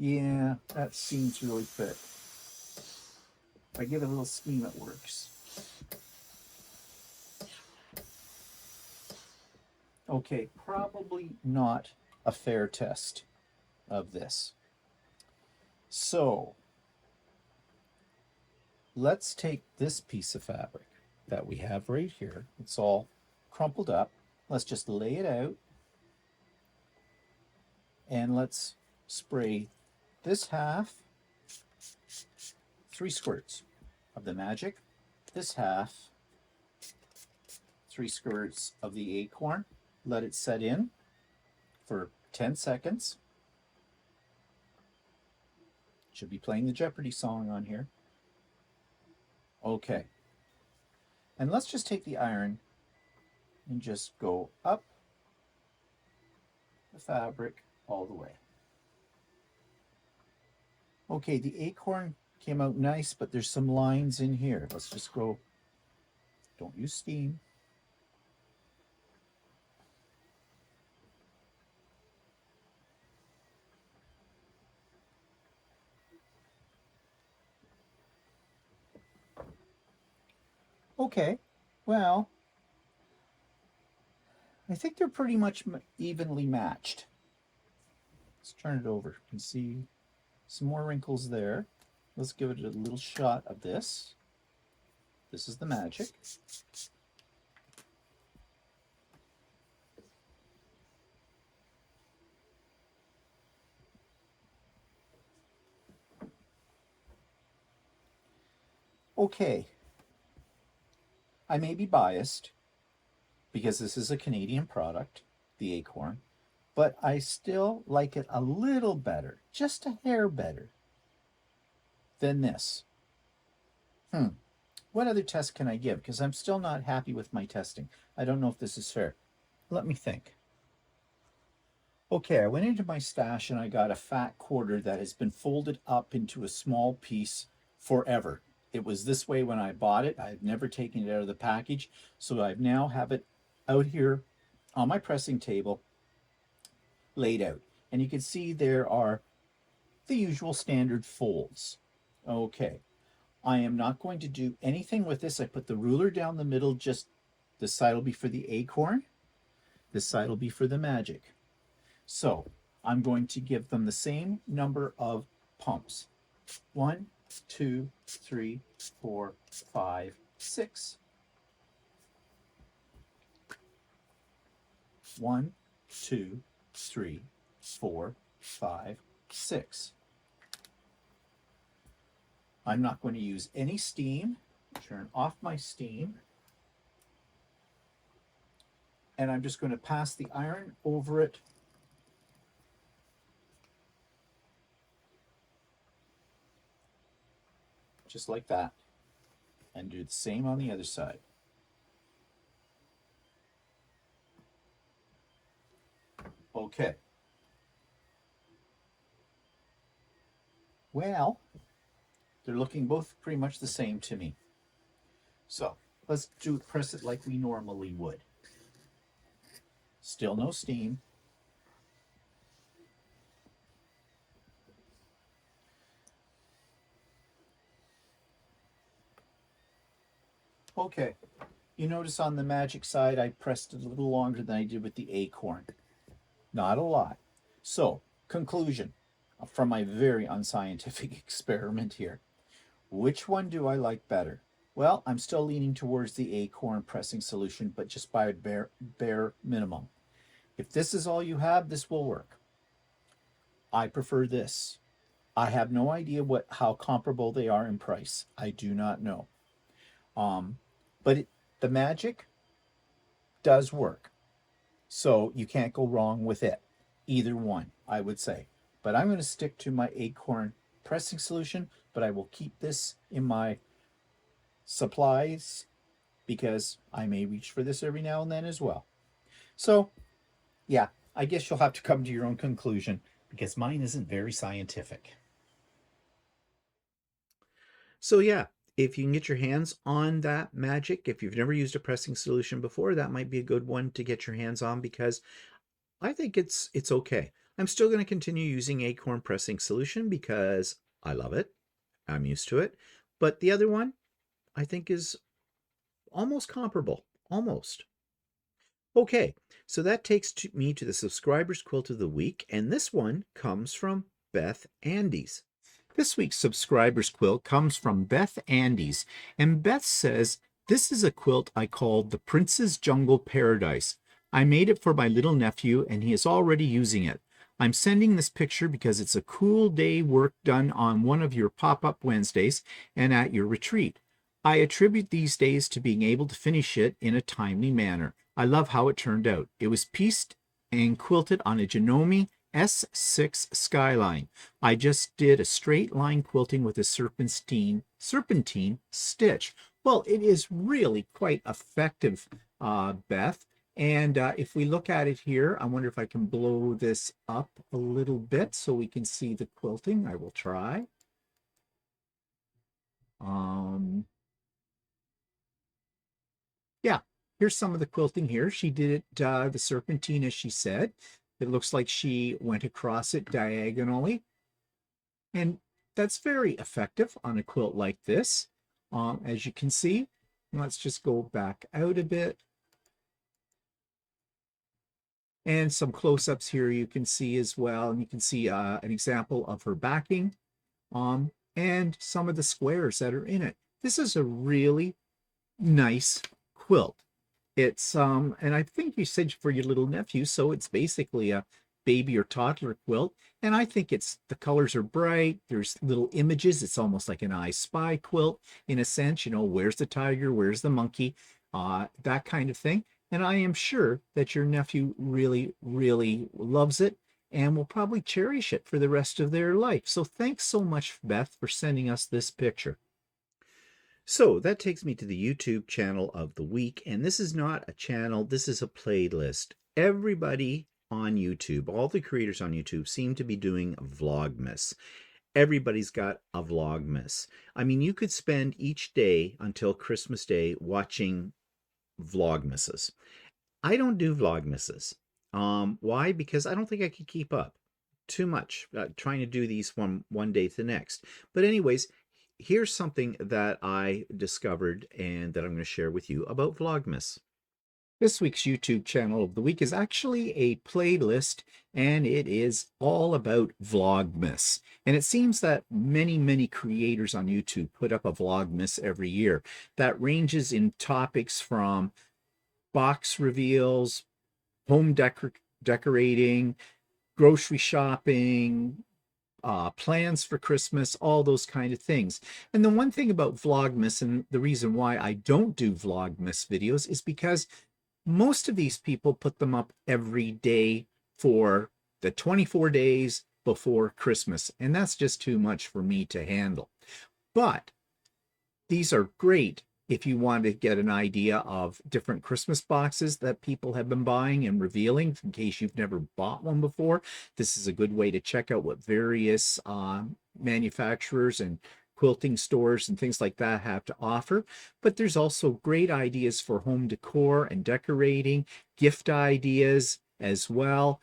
Yeah, that seems really thick. If I give it a little steam, it works. Okay, probably not a fair test of this. So, let's take this piece of fabric that we have right here. It's all crumpled up. Let's just lay it out. And let's spray this half, 3 squirts of the magic, this half, 3 squirts of the acorn. Let it set in for 10 seconds. Should be playing the Jeopardy song on here. Okay. And let's just take the iron and just go up the fabric all the way. Okay, the acorn came out nice, but there's some lines in here. Let's just go, don't use steam. Okay, well, I think they're pretty much evenly matched. Let's turn it over. You can see some more wrinkles there. Let's give it a little shot of this. This is the magic. Okay, I may be biased because this is a Canadian product, the acorn, but I still like it a little better, just a hair better than this. What other test can I give? Because I'm still not happy with my testing. I don't know if this is fair. Let me think. Okay, I went into my stash and I got a fat quarter that has been folded up into a small piece forever. It was this way when I bought it. I've never taken it out of the package, so I now have it out here on my pressing table, laid out. And you can see there are the usual standard folds. Okay, I am not going to do anything with this. I put the ruler down the middle, just this side will be for the acorn, this side will be for the magic. So I'm going to give them the same number of pumps. 1, 2, 3, 4, 5, 6. 1, 2, 3, 4, 5, 6. I'm not going to use any steam. Turn off my steam. And I'm just going to pass the iron over it. Just like that. And do the same on the other side. Okay. Well, they're looking both pretty much the same to me. So let's press it like we normally would. Still no steam. Okay, you notice on the magic side I pressed it a little longer than I did with the acorn. Not a lot. So, conclusion from my very unscientific experiment here. Which one do I like better? Well, I'm still leaning towards the acorn pressing solution, but just by a bare minimum. If this is all you have, this will work. I prefer this. I have no idea how comparable they are in price. I do not know. But the magic does work. So you can't go wrong with it. Either one, I would say. But I'm going to stick to my acorn pressing solution, but I will keep this in my supplies because I may reach for this every now and then as well. So, yeah, I guess you'll have to come to your own conclusion because mine isn't very scientific. So, yeah, if you can get your hands on that magic, if you've never used a pressing solution before, that might be a good one to get your hands on because I think it's okay. I'm still going to continue using acorn pressing solution because I love it. I'm used to it. But the other one I think is almost comparable. Almost. Okay, so that takes me to the subscribers quilt of the week, and this one comes from Beth Andes. This week's subscribers quilt comes from Beth Andes, and Beth says, "This is a quilt I called the Prince's Jungle Paradise. I made it for my little nephew, and he is already using it. I'm sending this picture because it's a cool day work done on one of your pop-up Wednesdays and at your retreat. I attribute these days to being able to finish it in a timely manner. I love how it turned out. It was pieced and quilted on a Janome S6 Skyline. I just did a straight line quilting with a serpentine stitch." Well, it is really quite effective, Beth. And if we look at it here, I wonder if I can blow this up a little bit so we can see the quilting. I will try. Yeah, here's some of the quilting here. She did it, the serpentine, as she said. It looks like she went across it diagonally. And that's very effective on a quilt like this. As you can see, let's just go back out a bit. And some close-ups here you can see as well. And you can see an example of her backing and some of the squares that are in it. This is a really nice quilt. It's and I think you said for your little nephew, so it's basically a baby or toddler quilt. And I think the colors are bright. There's little images. It's almost like an I Spy quilt in a sense. You know, where's the tiger? Where's the monkey? That kind of thing. And I am sure that your nephew really, really loves it and will probably cherish it for the rest of their life. So thanks so much, Beth, for sending us this picture. So that takes me to the YouTube channel of the week. And this is not a channel, this is a playlist. Everybody on YouTube, all the creators on YouTube seem to be doing Vlogmas. Everybody's got a Vlogmas. I mean, you could spend each day until Christmas Day watching Vlogmases. I don't do Vlogmases. Why? Because I don't think I could keep up. Too much trying to do these from one day to the next. But anyways, here's something that I discovered and that I'm going to share with you about Vlogmas. This week's YouTube channel of the week is actually a playlist, and it is all about Vlogmas. And it seems that many creators on YouTube put up a Vlogmas every year that ranges in topics from box reveals, home decorating, grocery shopping, plans for Christmas, all those kind of things. And the one thing about Vlogmas, and the reason why I don't do Vlogmas videos, is because most of these people put them up every day for the 24 days before Christmas, and that's just too much for me to handle. But these are great if you want to get an idea of different Christmas boxes that people have been buying and revealing, in case you've never bought one before, this is a good way to check out what various manufacturers and quilting stores and things like that have to offer. But there's also great ideas for home decor and decorating, gift ideas as well.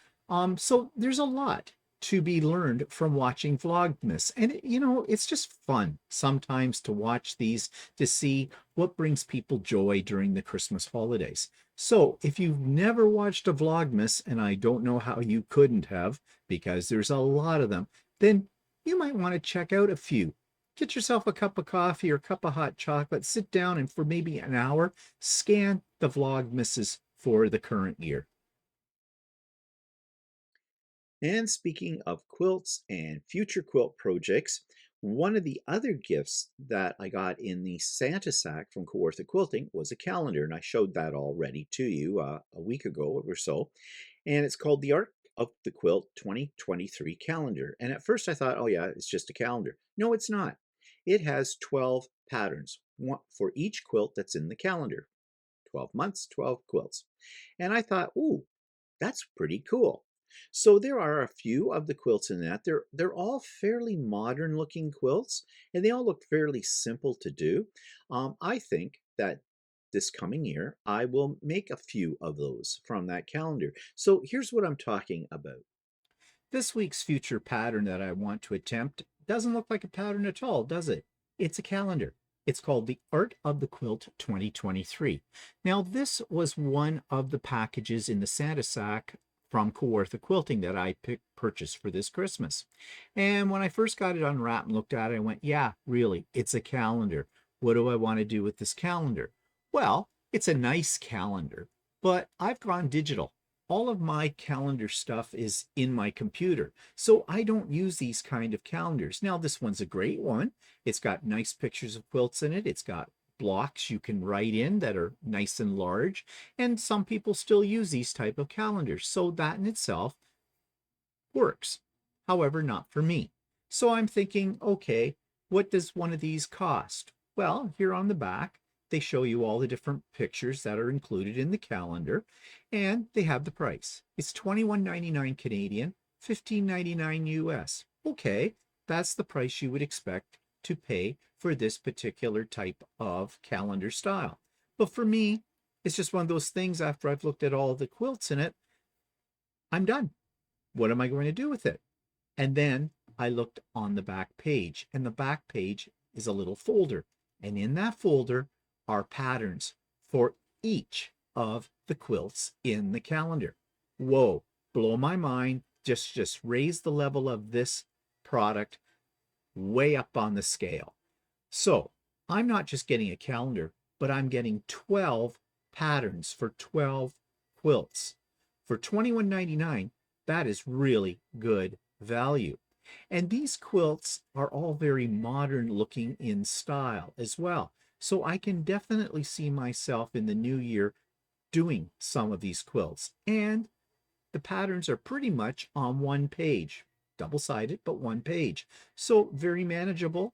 So there's a lot to be learned from watching Vlogmas. And, it's just fun sometimes to watch these to see what brings people joy during the Christmas holidays. So if you've never watched a Vlogmas, and I don't know how you couldn't have, because there's a lot of them, then you might want to check out a few. Get yourself a cup of coffee or a cup of hot chocolate, sit down, and for maybe an hour, scan the Vlogmases for the current year. And speaking of quilts and future quilt projects, one of the other gifts that I got in the Santa sack from Kawartha Quilting was a calendar, and I showed that already to you a week ago or so. And it's called the Art of the Quilt 2023 calendar. And at first I thought, oh yeah, it's just a calendar. No, it's not. It has 12 patterns, one for each quilt that's in the calendar. 12 months, 12 quilts. And I thought, ooh, that's pretty cool. So there are a few of the quilts in that. They're all fairly modern looking quilts, and they all look fairly simple to do. I think that this coming year I will make a few of those from that calendar. So here's what I'm talking about. This week's future pattern that I want to attempt doesn't look like a pattern at all, does it? It's a calendar. It's called the Art of the Quilt 2023. Now, this was one of the packages in the Santa sack from Kawartha Quilting that I purchased for this Christmas. And when I first got it unwrapped and looked at it, I went, yeah, really, it's a calendar. What do I want to do with this calendar? Well, it's a nice calendar, but I've gone digital. All of my calendar stuff is in my computer, so I don't use these kind of calendars. Now, this one's a great one. It's got nice pictures of quilts in it. It's got blocks you can write in that are nice and large, and some people still use these type of calendars, so that in itself works. However, not for me. So I'm thinking, okay, what does one of these cost? Well, here on the back, they show you all the different pictures that are included in the calendar, and they have the price. It's $21.99 Canadian, $15.99 US. Okay, that's the price you would expect to pay for this particular type of calendar style. But for me, it's just one of those things after I've looked at all the quilts in it, I'm done. What am I going to do with it? And then I looked on the back page, and the back page is a little folder. And in that folder are patterns for each of the quilts in the calendar. Whoa, blow my mind. Just raise the level of this product way up on the scale. So I'm not just getting a calendar, but I'm getting 12 patterns for 12 quilts. For $21.99, that is really good value. And these quilts are all very modern looking in style as well. So I can definitely see myself in the new year doing some of these quilts. And the patterns are pretty much on one page, double-sided, but one page. So very manageable,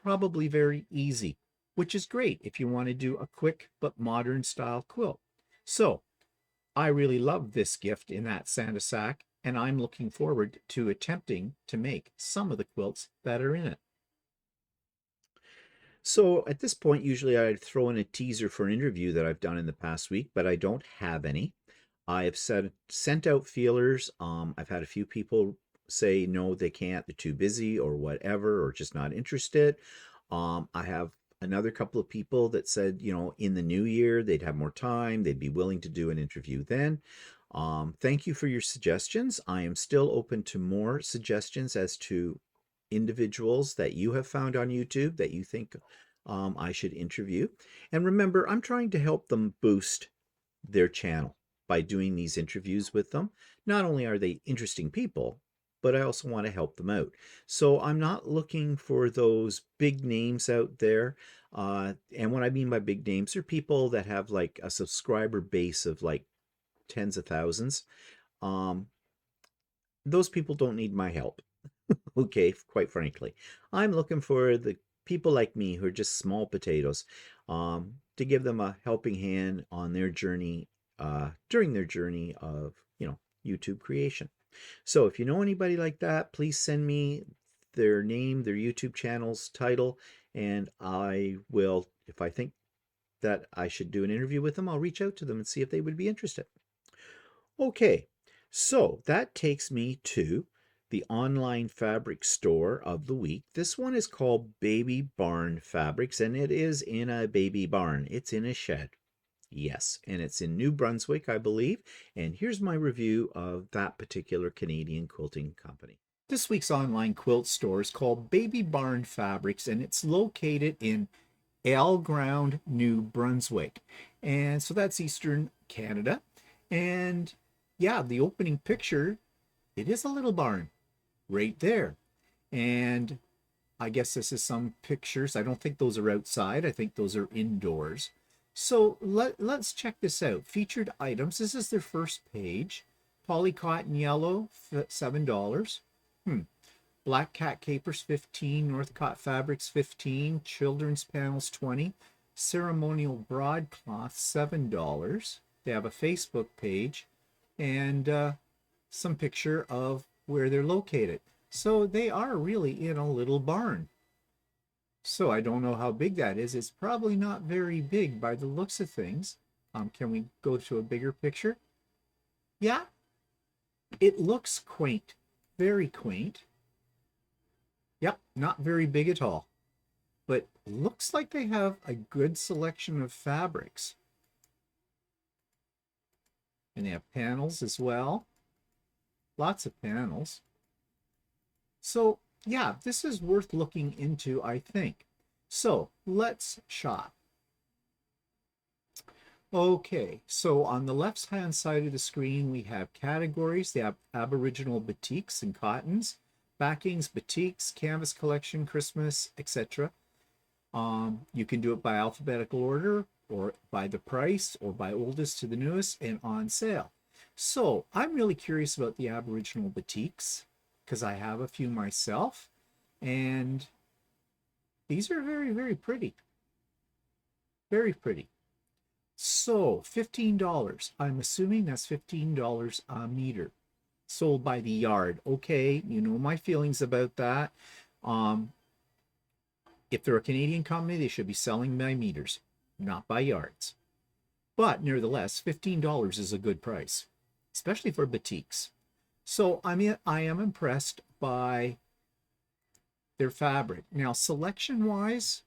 probably very easy, which is great if you want to do a quick but modern style quilt. So I really love this gift in that Santa sack, and I'm looking forward to attempting to make some of the quilts that are in it. So at this point, usually I'd throw in a teaser for an interview that I've done in the past week, but I don't have any. I have sent out feelers. I've had a few people say no, they can't, they're too busy or whatever, or just not interested. I have another couple of people that said, in the new year, they'd have more time, they'd be willing to do an interview then. Thank you for your suggestions. I am still open to more suggestions as to individuals that you have found on YouTube that you think I should interview. And remember, I'm trying to help them boost their channel by doing these interviews with them. Not only are they interesting people, but I also want to help them out. So I'm not looking for those big names out there. And what I mean by big names are people that have like a subscriber base of like tens of thousands. Um, those people don't need my help. Okay, quite frankly. I'm looking for the people like me who are just small potatoes, to give them a helping hand on their journey, during their journey of, YouTube creation. So if you know anybody like that, please send me their name, their YouTube channel's title, and I will, if I think that I should do an interview with them, I'll reach out to them and see if they would be interested. Okay, so that takes me to the online fabric store of the week. This one is called Baby Barn Fabrics, and it is in a baby barn. It's in a shed. Yes, and it's in New Brunswick, I believe. And here's my review of that particular Canadian quilting company. This week's online quilt store is called Baby Barn Fabrics, and it's located in Ground, New Brunswick. And so that's Eastern Canada. And yeah, the opening picture, it is a little barn right there. And I guess this is some pictures. I don't think those are outside. I think those are indoors. So let's check this out. Featured items. This is their first page. Poly cotton yellow, $7. Black cat capers, 15. Northcott fabrics, 15. Children's panels, 20. Ceremonial broadcloth, $7. They have a Facebook page and some picture of where they're located. So they are really in a little barn. So I don't know how big that is. It's probably not very big by the looks of things. Can we go to a bigger picture? Yeah, it looks quaint, very quaint. Yep, not very big at all. But looks like they have a good selection of fabrics. And they have panels as well. Lots of panels. So yeah, this is worth looking into, I think. So let's shop. Okay, so on the left-hand side of the screen, we have categories. They have Aboriginal batiks and cottons, backings, batiks, canvas collection, Christmas, etc. You can do it by alphabetical order, or by the price, or by oldest to the newest, and on sale. So I'm really curious about the Aboriginal batiks, because I have a few myself, and these are very, very pretty. Very pretty. So $15. I'm assuming that's $15 a meter. Sold by the yard. Okay, you know my feelings about that. If they're a Canadian company, they should be selling by meters, not by yards. But nevertheless, $15 is a good price, especially for batiks. So I am impressed by their fabric. Now, selection-wise,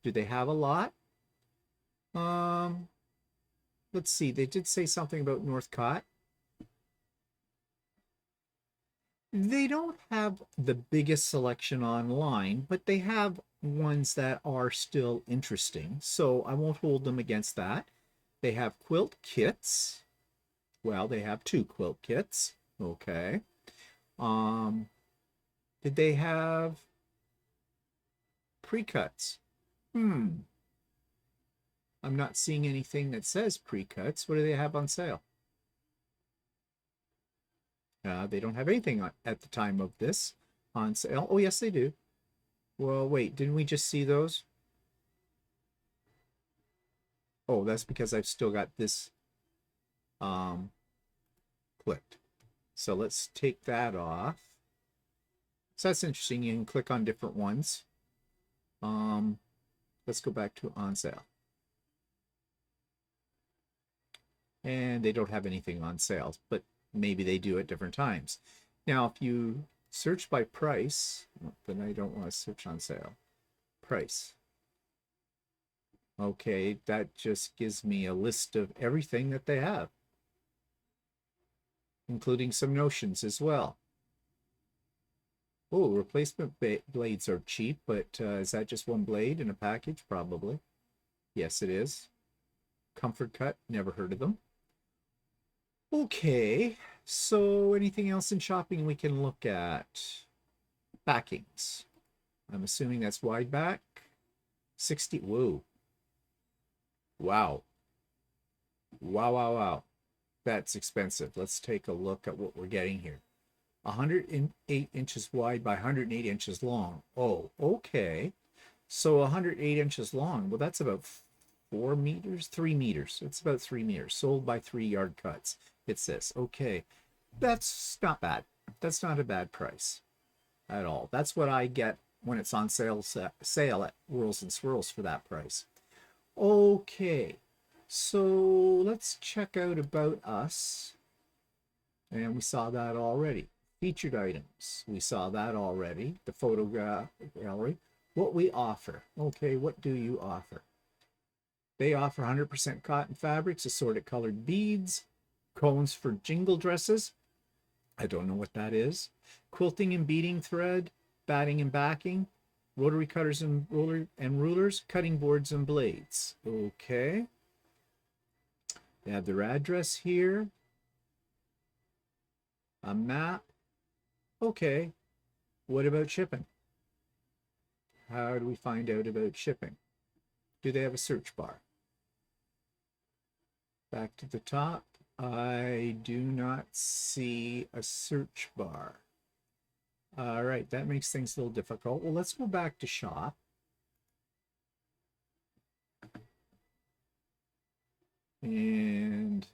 do they have a lot? Let's see. They did say something about Northcott. They don't have the biggest selection online, but they have ones that are still interesting. So I won't hold them against that. They have quilt kits. Well, they have 2 quilt kits. Okay. Did they have pre-cuts? I'm not seeing anything that says pre-cuts. What do they have on sale? They don't have anything at the time of this on sale. Oh, yes, they do. Well, wait, didn't we just see those? Oh, that's because I've still got this clicked. So let's take that off. So that's interesting. You can click on different ones. Let's go back to on sale. And they don't have anything on sale, but maybe they do at different times. Now, if you search by price, then I don't want to search on sale. Price. Okay, that just gives me a list of everything that they have, including some notions as well. Oh, replacement blades are cheap, but is that just one blade in a package? Probably. Yes, it is. Comfort Cut, never heard of them. Okay, so anything else in shopping we can look at? Backings. I'm assuming that's wide back. 60. Whoa. Wow. Wow. That's expensive. Let's take a look at what we're getting here. 108 inches wide by 108 inches long. Oh, okay. So 108 inches long. Well, that's about 4 meters, 3 meters. It's about 3 meters. Sold by 3 yard cuts. It says, okay, that's not bad. That's not a bad price at all. That's what I get when it's on sale at Whirls N Swirls for that price. Okay, so let's check out About Us. And we saw that already. Featured items, we saw that already. The photograph gallery. What we offer. Okay, what do you offer? They offer 100% cotton fabrics, assorted colored beads, cones for jingle dresses. I don't know what that is. Quilting and beading thread, batting and backing, rotary cutters and rulers, cutting boards and blades. Okay. They have their address here. A map. Okay. What about shipping? How do we find out about shipping? Do they have a search bar? Back to the top. I do not see a search bar. All right, that makes things a little difficult. Well, let's go back to shop. And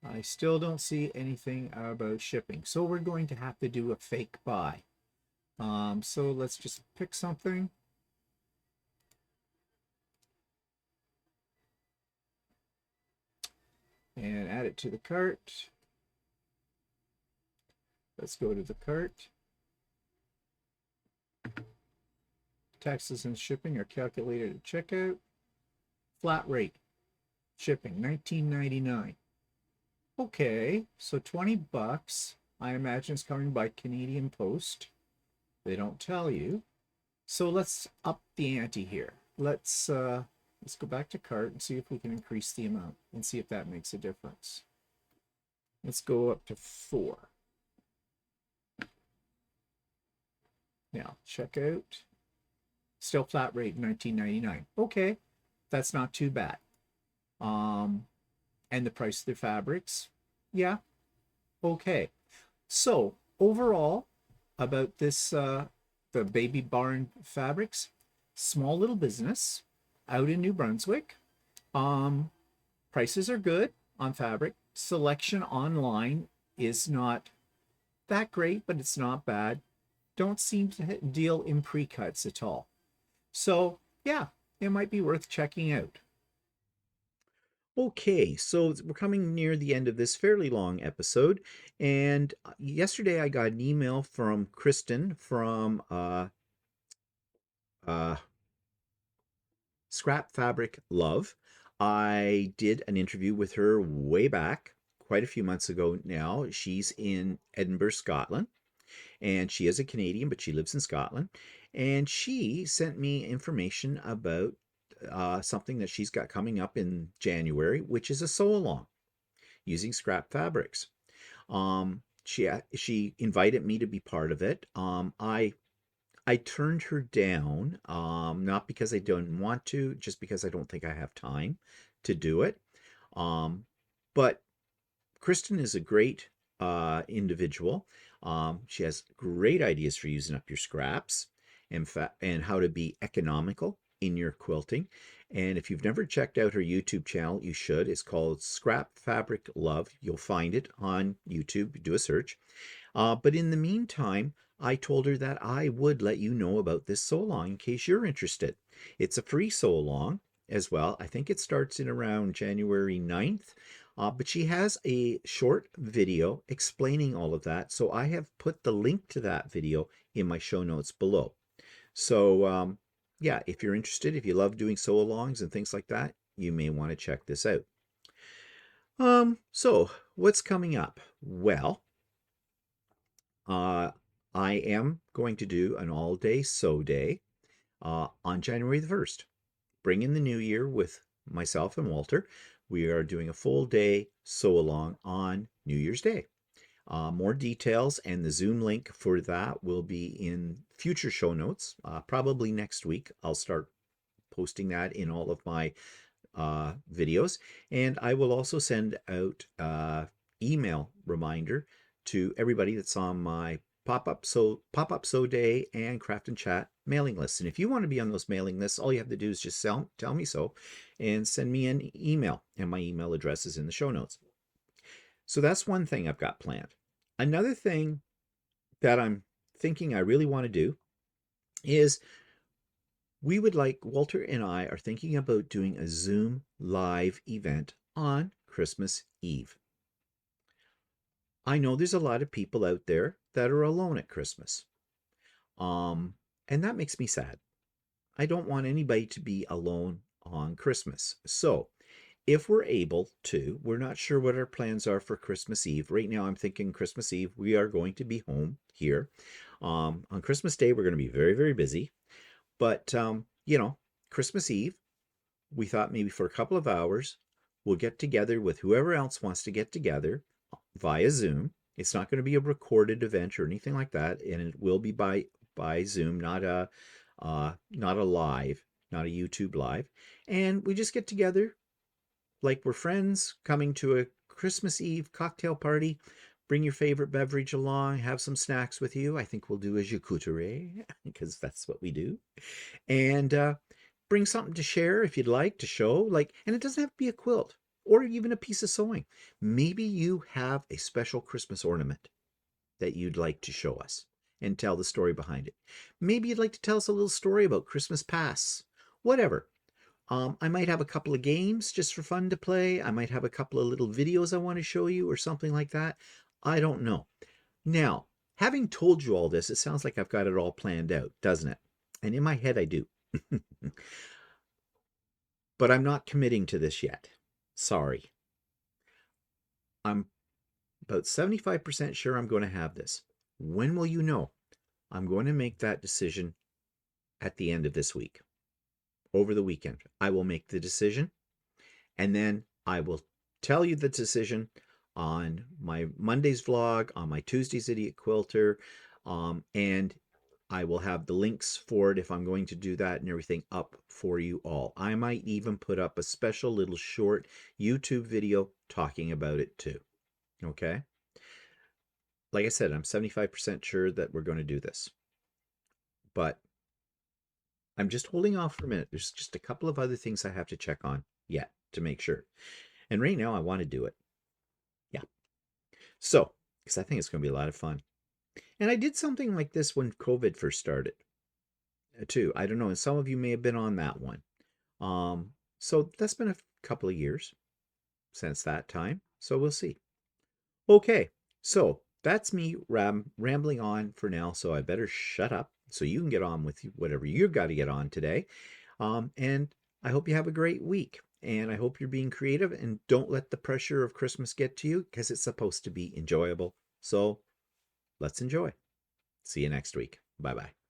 I still don't see anything about shipping. So we're going to have to do a fake buy. So let's just pick something. And add it to the cart. Let's go to the cart. Taxes and shipping are calculated at checkout. Flat rate shipping $19.99. Okay, so 20 bucks. I imagine it's coming by Canadian Post. They don't tell you. So let's up the ante here. Let's go back to cart and see if we can increase the amount and see if that makes a difference. Let's go up to 4. Now, checkout. Still flat rate $19.99. Okay, that's not too bad. And the price of the fabrics, yeah, okay. So overall, about this, the Baby Barn Fabrics, small little business out in New Brunswick. Prices are good on fabric. Selection online is not that great, but it's not bad. Don't seem to deal in pre-cuts at all. So yeah, it might be worth checking out. Okay, so we're coming near the end of this fairly long episode, and yesterday I got an email from Kristen from uh, Scrap Fabric Love. I did an interview with her way back, quite a few months ago now. She's in Edinburgh, Scotland, and she is a Canadian, but she lives in Scotland. And she sent me information about something that she's got coming up in January, which is a sew along using scrap fabrics. She invited me to be part of it. I turned her down, not because I don't want to, just because I don't think I have time to do it. But Kristen is a great individual. She has great ideas for using up your scraps and how to be economical in your quilting. And if you've never checked out her YouTube channel, you should. It's called Scrap Fabric Love. You'll find it on YouTube. Do a search. But in the meantime, I told her that I would let you know about this sew along in case you're interested. It's a free sew along as well. I think it starts in around January 9th. But she has a short video explaining all of that. So I have put the link to that video in my show notes below. So yeah, if you're interested, if you love doing sew alongs and things like that, you may want to check this out. So what's coming up? Well, I am going to do an all-day sew day on January the 1st. Bring in the new year with myself and Walter. We are doing a full day sew along on New Year's Day. More details and the Zoom link for that will be in future show notes. Probably next week, I'll start posting that in all of my videos. And I will also send out email reminder to everybody that's on my pop up so day and craft and chat mailing lists. And if you want to be on those mailing lists, all you have to do is just tell me so and send me an email. And my email address is in the show notes. So that's one thing I've got planned. Another thing that I'm thinking I really want to do is Walter and I are thinking about doing a Zoom live event on Christmas Eve. I know there's a lot of people out there that are alone at Christmas. And that makes me sad. I don't want anybody to be alone on Christmas. So if we're able to, we're not sure what our plans are for Christmas Eve. Right now, I'm thinking Christmas Eve, we are going to be home here. On Christmas Day, we're going to be very, very busy. But, Christmas Eve, we thought maybe for a couple of hours, we'll get together with whoever else wants to get together via Zoom. It's not going to be a recorded event or anything like that, and it will be by Zoom, not a live, not a YouTube live. And we just get together like we're friends coming to a Christmas Eve cocktail party. Bring your favorite beverage along, have some snacks with you. I think we'll do a charcuterie because that's what we do. And bring something to share if you'd like to show. And it doesn't have to be a quilt or even a piece of sewing. Maybe you have a special Christmas ornament that you'd like to show us and tell the story behind it. Maybe you'd like to tell us a little story about Christmas past. Whatever. I might have a couple of games just for fun to play. I might have a couple of little videos I want to show you or something like that. I don't know. Now, having told you all this, it sounds like I've got it all planned out, doesn't it? And in my head, I do. But I'm not committing to this yet. Sorry. I'm about 75% sure I'm going to have this. When will you know? I'm going to make that decision at the end of this week. Over the weekend, I will make the decision, and then I will tell you the decision on my Monday's vlog, on my Tuesday's Idiot Quilter, and I will have the links for it if I'm going to do that and everything up for you all. I might even put up a special little short YouTube video talking about it too. Okay? Like I said, I'm 75% sure that we're going to do this. But I'm just holding off for a minute. There's just a couple of other things I have to check on yet to make sure. And right now I want to do it. Yeah. So, because I think it's going to be a lot of fun. And I did something like this when COVID first started too. I don't know. And some of you may have been on that one. So that's been a couple of years since that time. So we'll see. Okay. So that's me rambling on for now. So I better shut up so you can get on with whatever you've got to get on today. And I hope you have a great week. And I hope you're being creative and don't let the pressure of Christmas get to you because it's supposed to be enjoyable. So let's enjoy. See you next week. Bye-bye.